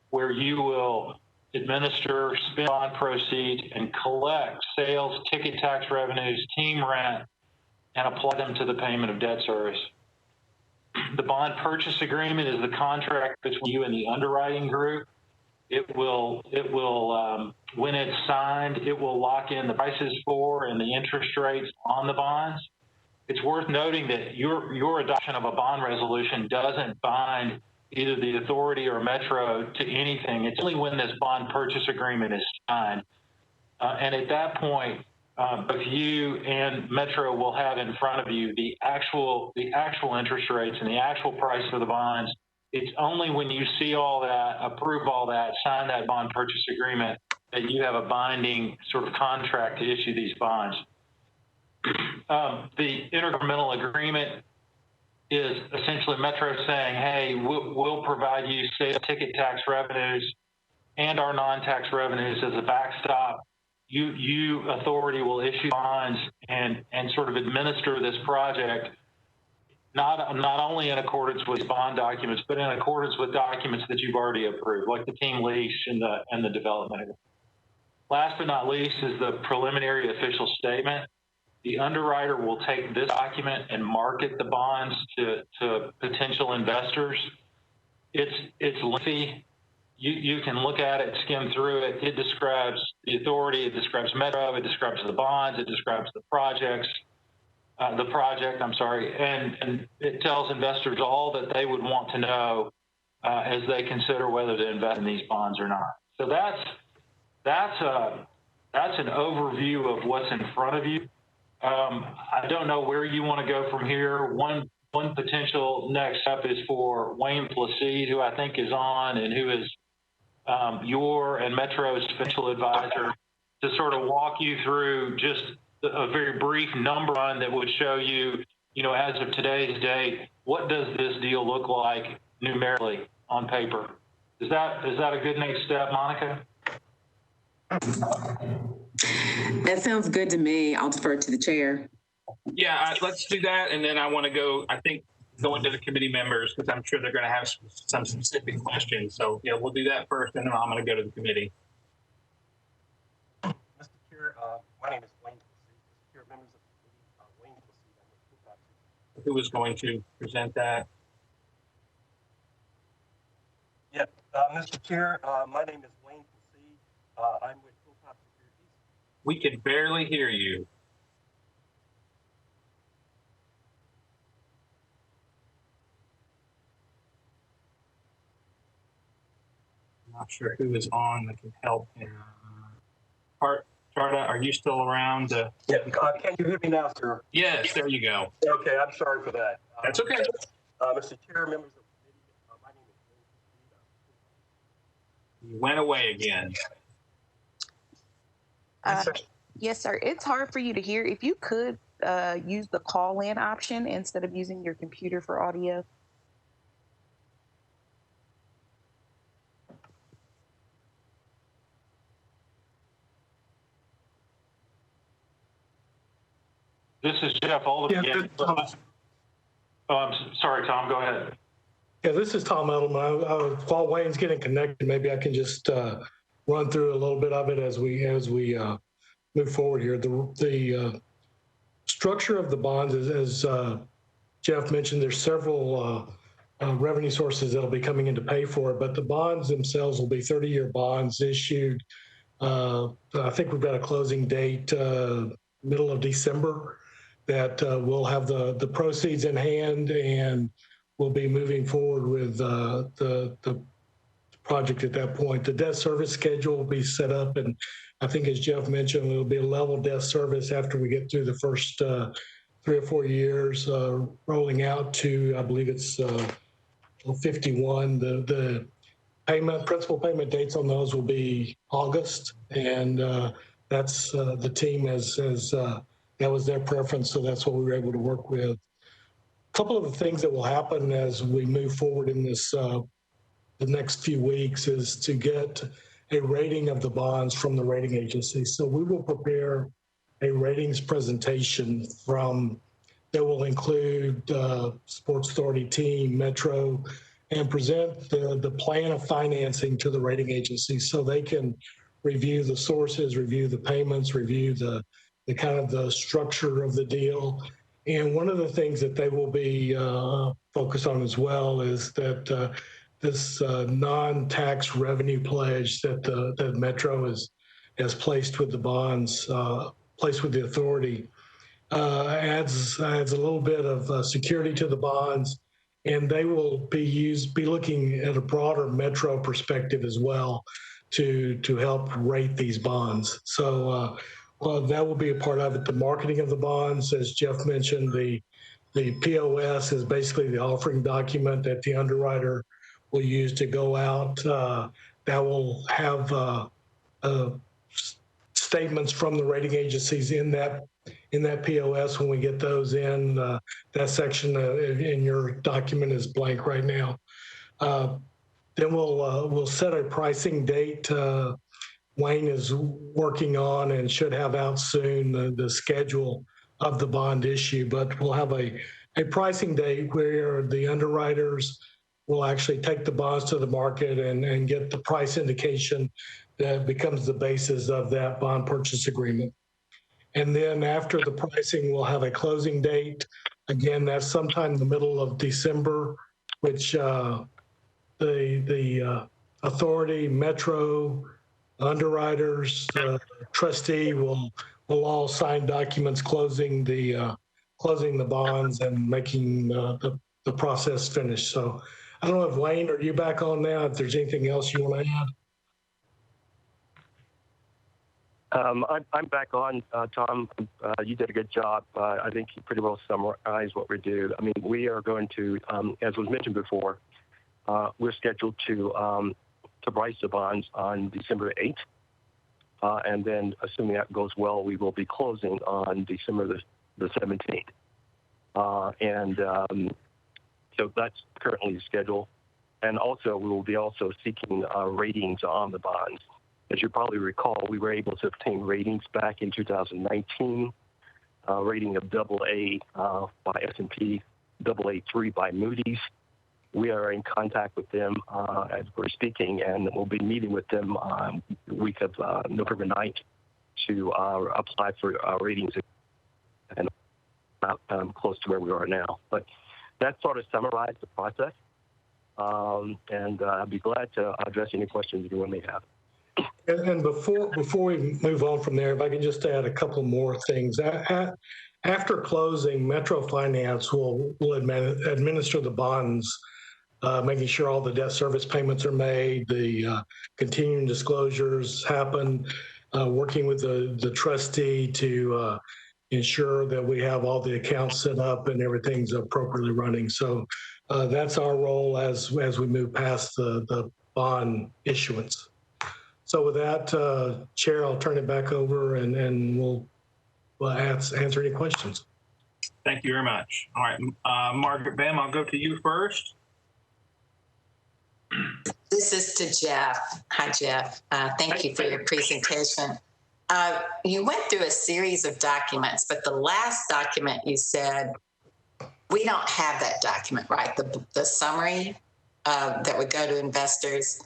where you will administer, spend bond proceeds, and collect sales, ticket tax revenues, team rent, and apply them to the payment of debt service. The bond purchase agreement is the contract between you and the underwriting group. It will when it's signed, it will lock in the prices for and the interest rates on the bonds. It's worth noting that your adoption of a bond resolution doesn't bind either the authority or Metro to anything. It's only when this bond purchase agreement is signed. And at that point, both you and Metro will have in front of you the actual interest rates and the actual price for the bonds. It's only when you see all that, approve all that, sign that bond purchase agreement that you have a binding sort of contract to issue these bonds. The intergovernmental agreement is essentially Metro saying, hey, we'll provide you sales ticket tax revenues and our non-tax revenues as a backstop. You authority will issue bonds and sort of administer this project, not only in accordance with bond documents, but in accordance with documents that you've already approved, like the team lease and the development agreement. Last but not least is the preliminary official statement. The underwriter will take this document and market the bonds to potential investors. It's lengthy. You can look at it, skim through it. It describes the authority, it describes Metro, it describes the bonds, it describes the project, and it tells investors all that they would want to know as they consider whether to invest in these bonds or not. So that's an overview of what's in front of you. I don't know where you want to go from here. One potential next step is for Wayne Placide, who I think is on and who is your and Metro's financial advisor, to sort of walk you through just a very brief number on that would show you, as of today's date, what does this deal look like numerically on paper? Is that a good next step, Monica? That sounds good to me. I'll defer to the chair. Yeah, let's do that. And then I want to go into the committee members because I'm sure they're going to have some specific questions. So, we'll do that first, and then I'm going to go to the committee. Mr. Chair, my name is Wayne Placide. Mr. Chair, members of the committee, Wayne Placide. Who is going to present that? Yeah, Mr. Chair, my name is Wayne Placide. I'm with Hilltop Securities. We can barely hear you. I'm not sure who is on that can help him. Tarda, are you still around? Yeah, can you hear me now, sir? Yes, there you go. Okay, I'm sorry for that. That's okay. Mr. Chair, members of the committee, my name is Wayne Placide. You went away again. Yes, sir. It's hard for you to hear. If you could use the call-in option instead of using your computer for audio. This is Jeff Oldham again. Oh, I'm sorry, Tom. Go ahead. Yeah, this is Tom Edelman. While Wayne's getting connected, maybe I can just run through a little bit of it as we move forward here. The structure of the bonds is, as Jeff mentioned, there's several revenue sources that'll be coming in to pay for it, but the bonds themselves will be 30-year bonds issued. I think we've got a closing date middle of December that we'll have the proceeds in hand, and we'll be moving forward with the project at that point. The debt service schedule will be set up, and I think, as Jeff mentioned, it'll be a level debt service after we get through the first 3 or 4 years, rolling out to, I believe it's 51. The principal payment dates on those will be August, and that's the team that was their preference, so that's what we were able to work with. A couple of the things that will happen as we move forward in this the next few weeks is to get a rating of the bonds from the rating agency. So we will prepare a ratings presentation that will include Sports Authority team, Metro, and present the plan of financing to the rating agency so they can review the sources, review the payments, review the kind of the structure of the deal. And one of the things that they will be focused on as well is that this non-tax revenue pledge that Metro has placed with the bonds, placed with the authority, adds a little bit of security to the bonds, and they will be looking at a broader Metro perspective as well to help rate these bonds. So that will be a part of it. The marketing of the bonds, as Jeff mentioned, the POS is basically the offering document that the underwriter will use to go out. That will have statements from the rating agencies in that POS when we get those in. That section in your document is blank right now. Then we'll set a pricing date. Wayne is working on and should have out soon the schedule of the bond issue, but we'll have a pricing date where the underwriters will actually take the bonds to the market and get the price indication that becomes the basis of that bond purchase agreement. And then after the pricing, we'll have a closing date. Again, that's sometime in the middle of December, which the authority, Metro, underwriters, trustee will all sign documents closing the bonds and making the process finished. So I don't know if Wayne, are you back on now? If there's anything else you want to add? I'm back on, Tom. You did a good job. I think you pretty well summarized what we do. I mean, we are going to, as was mentioned before, we're scheduled to price the bonds on December 8th. And then, assuming that goes well, we will be closing on December the 17th. So that's currently the schedule. And also, we will be also seeking ratings on the bonds. As you probably recall, we were able to obtain ratings back in 2019, rating of AA by S&P, AA3 by Moody's. We are in contact with them as we're speaking, and we'll be meeting with them the week of November 9th to apply for ratings and close to where we are now. But that sort of summarized the process, and I'd be glad to address any questions anyone may have. And before we move on from there, if I can just add a couple more things. After closing, Metro Finance will administer the bonds, making sure all the debt service payments are made, the continuing disclosures happen, working with the trustee to ensure that we have all the accounts set up and everything's appropriately running. So that's our role as we move past the bond issuance. So with that, Chair, I'll turn it back over and we'll answer any questions. Thank you very much. All right, Margaret Bam, I'll go to you first. This is to Jeff. Hi, Jeff. Thank you for your presentation. You went through a series of documents, but the last document you said, we don't have that document, right? The summary that would go to investors,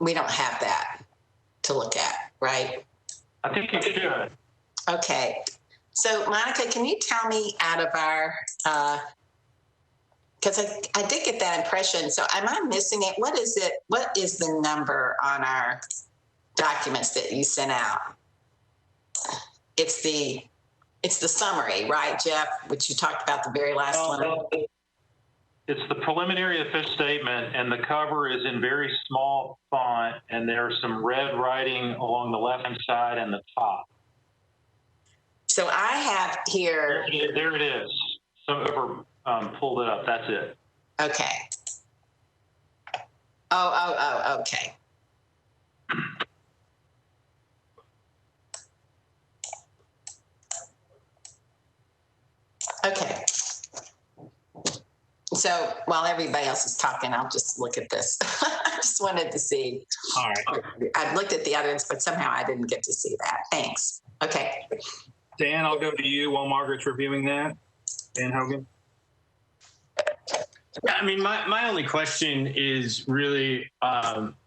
we don't have that to look at, right? I think you should. Okay. So, Monica, can you tell me out of our, because I did get that impression. So, am I missing it? What is it? What is the number on our documents that you sent out? It's the summary, right, Jeff? Which you talked about the very last one. It's the preliminary official statement, and the cover is in very small font, and there's some red writing along the left-hand side and the top. So I have here. There it is. Some over pulled it up. That's it. Okay. Oh, okay. Okay. So while everybody else is talking, I'll just look at this. I just wanted to see. All right. I've looked at the others, but somehow I didn't get to see that. Thanks. Okay. Dan, I'll go to you while Margaret's reviewing that. Dan Hogan. Yeah, I mean, my only question is really,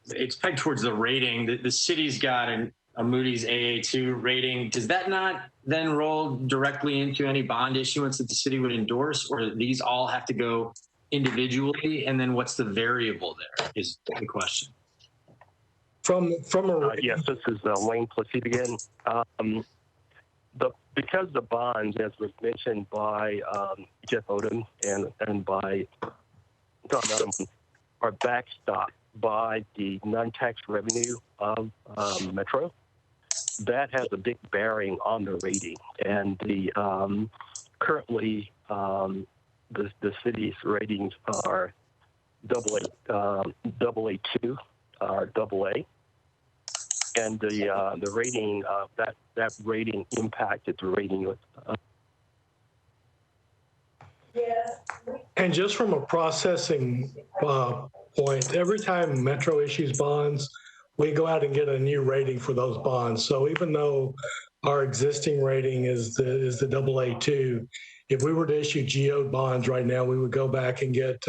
it's pegged towards the rating. The city's got a Moody's AA2 rating. Does that not then roll directly into any bond issuance that the city would endorse, or do these all have to go individually? And then what's the variable there is the question. Yes, this is Wayne Plessy again. Because the bonds, as was mentioned by Jeff Odom and by Tom Adams, are backstopped by the non-tax revenue of Metro, that has a big bearing on the rating. And the currently the city's ratings are AA2 or AA. And the rating that rating impacted the rating. And just from a processing point, every time Metro issues bonds, we go out and get a new rating for those bonds. So even though our existing rating is the AA2, if we were to issue GO bonds right now, we would go back and get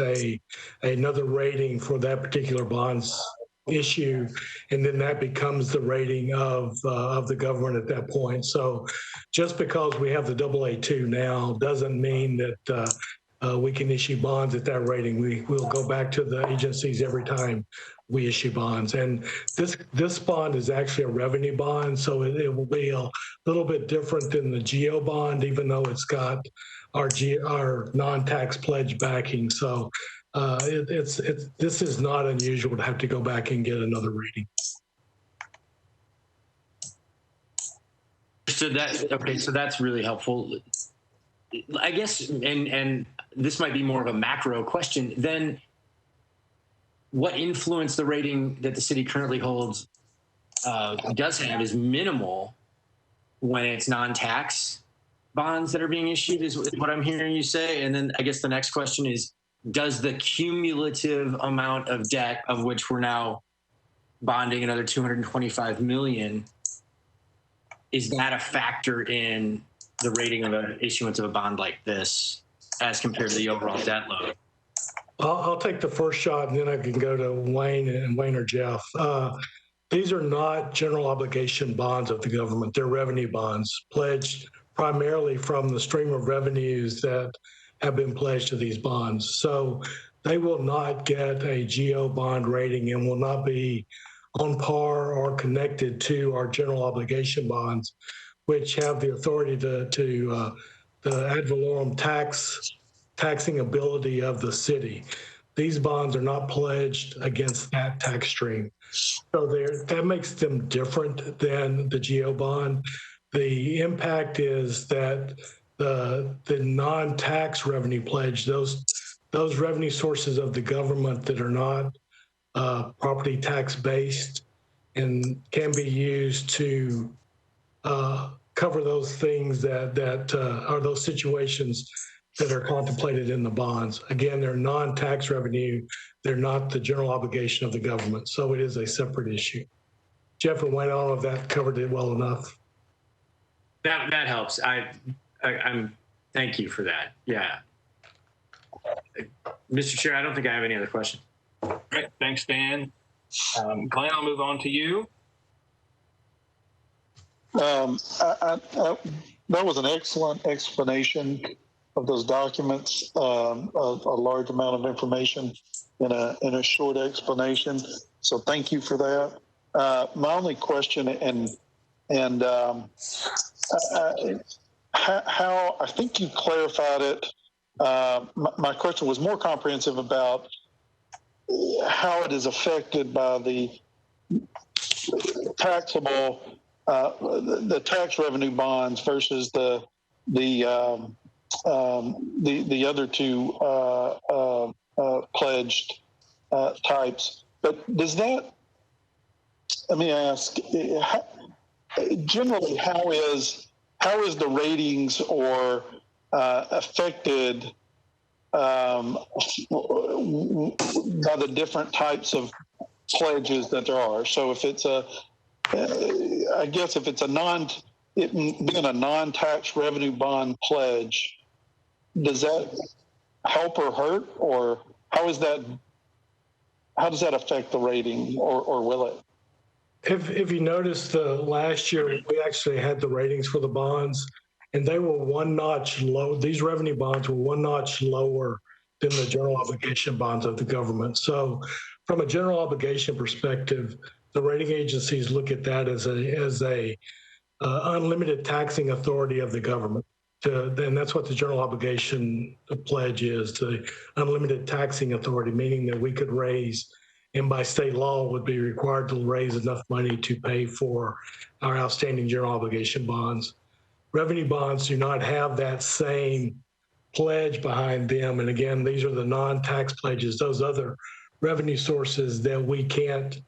another rating for that particular bonds issue, and then that becomes the rating of the government at that point. So just because we have the AA2 now doesn't mean that we can issue bonds at that rating. We'll go back to the agencies every time we issue bonds. And this bond is actually a revenue bond, so it will be a little bit different than the GO bond, even though it's got our non-tax pledge backing. So this is not unusual to have to go back and get another rating. So that's really helpful. I guess, and this might be more of a macro question, then what influence the rating that the city currently holds does have is minimal when it's non-tax bonds that are being issued, is what I'm hearing you say. And then I guess the next question is, does the cumulative amount of debt, of which we're now bonding another $225 million, is that a factor in the rating of an issuance of a bond like this as compared to the overall debt load? I'll take the first shot, and then I can go to Wayne or Jeff. These are not general obligation bonds of the government. They're revenue bonds pledged primarily from the stream of revenues that have been pledged to these bonds. So they will not get a GO bond rating and will not be on par or connected to our general obligation bonds, which have the authority to the ad valorem taxing ability of the city. These bonds are not pledged against that tax stream. So that makes them different than the GO bond. The impact is that the non-tax revenue pledge, those revenue sources of the government that are not property tax based and can be used to cover those things that are those situations that are contemplated in the bonds. Again, they're non-tax revenue. They're not the general obligation of the government. So it is a separate issue. Jeff and Wayne, I don't know if that covered it well enough. That helps. I'm thank you for that. Yeah. Mr. Chair, I don't think I have any other questions. Great. Thanks, Dan. Glenn, I'll move on to you. That was an excellent explanation of those documents. A large amount of information in a short explanation. So thank you for that. My only question how I think you clarified it. My question was more comprehensive about how it is affected by the taxable, the tax revenue bonds versus the other two pledged types. But does that? Let me ask. Generally, how is the ratings or affected by the different types of pledges that there are? So if it's I guess if it's being a non-tax revenue bond pledge, does that help or hurt, or how does that affect the rating, or will it? If you noticed, last year we actually had the ratings for the bonds, and they were one notch low. These revenue bonds were one notch lower than the general obligation bonds of the government. So from a general obligation perspective, the rating agencies look at that as a unlimited taxing authority of the government. And that's what the general obligation pledge is, the unlimited taxing authority, meaning that we could raise, and by state law would be required to raise enough money to pay for our outstanding general obligation bonds. Revenue bonds do not have that same pledge behind them. And again, these are the non-tax pledges, those other revenue sources that we can't,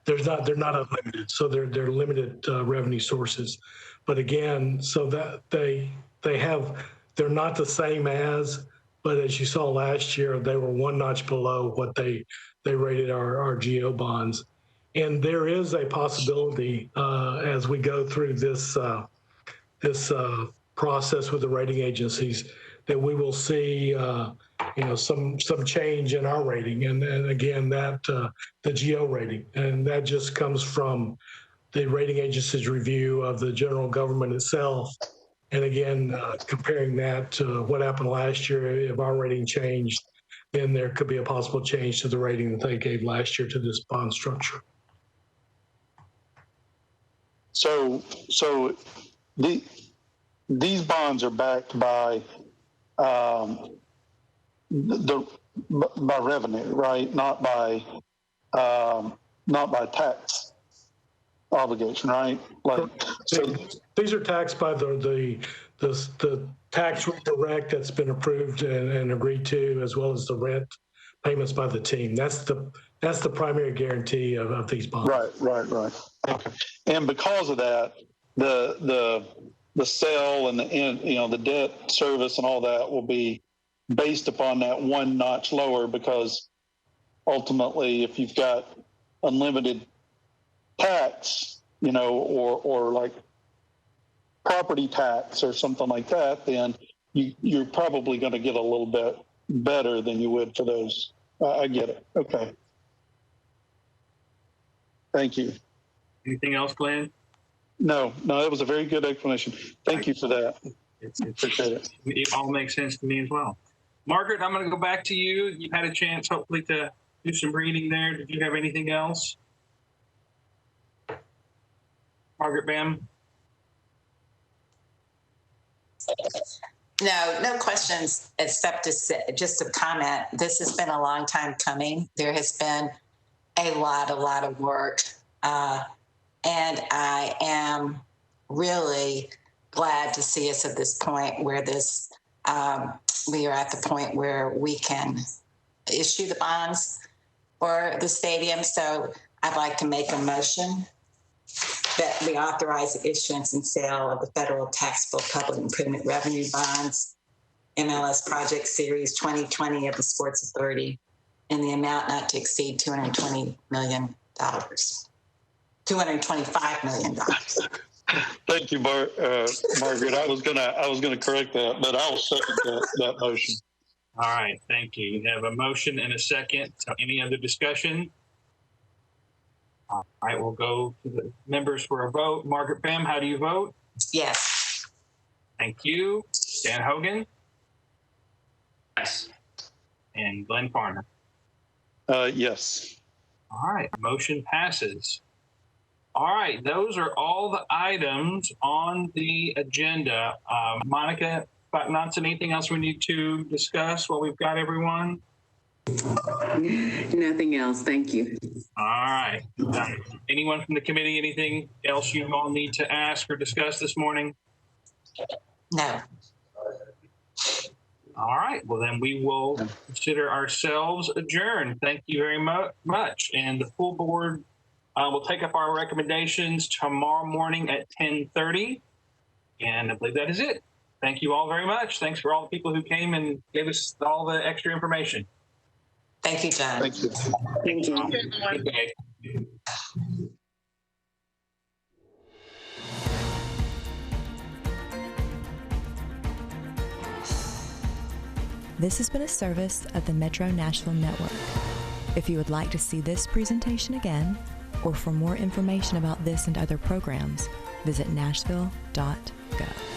they're not unlimited. So they're limited revenue sources. But again, so that they're not the same as, but as you saw last year, they were one notch below what they rated our GO bonds. And there is a possibility as we go through this process with the rating agencies that we will see some change in our rating, and again that the GO rating, and that just comes from the rating agency's review of the general government itself. And again, comparing that to what happened last year, if our rating changed, then there could be a possible change to the rating that they gave last year to this bond structure. So these bonds are backed by by revenue, right? Not by tax obligation, right? These are taxed by the tax direct that's been approved and agreed to, as well as the rent payments by the team. That's the primary guarantee of these bonds. Right. Okay. And because of that, the sale and the debt service and all that will be based upon that one notch lower, because ultimately, if you've got unlimited tax, or like property tax or something like that, then you're probably going to get a little bit better than you would for those. I get it. Okay. Thank you. Anything else, Glenn? No, that was a very good explanation. Thank you for that. Appreciate it. It all makes sense to me as well. Margaret, I'm going to go back to you. You've had a chance, hopefully, to do some reading there. Did you have anything else? Margaret Bam? No questions, except just a comment. This has been a long time coming. There has been a lot of work. And I am really glad to see us at this point where we are at the point where we can issue the bonds for the stadium. So I'd like to make a motion that we authorize the issuance and sale of the federal taxable public improvement revenue bonds, MLS Project Series 2020 of the Sports Authority, in the amount not to exceed $220 million. $225 million. Thank you, Margaret. I was gonna correct that, but I'll second that motion. All right, thank you. You have a motion and a second. So any other discussion? All right, we'll go to the members for a vote. Margaret Pham, how do you vote? Yes. Thank you. Dan Hogan Yes. and Glenn Farner. Yes. All right, motion passes. All right, those are all the items on the agenda. Monica, not anything else we need to discuss while we've got everyone? Nothing else. Thank you. All right. Anyone from the committee, anything else you all need to ask or discuss this morning? No. All right. Well, then we will consider ourselves adjourned. Thank you very much. And the full board will take up our recommendations tomorrow morning at 10:30. And I believe that is it. Thank you all very much. Thanks for all the people who came and gave us all the extra information. Thank you, John. Thank you. Thank you. Good day. This has been a service of the Metro Nashville Network. If you would like to see this presentation again, or for more information about this and other programs, visit nashville.gov.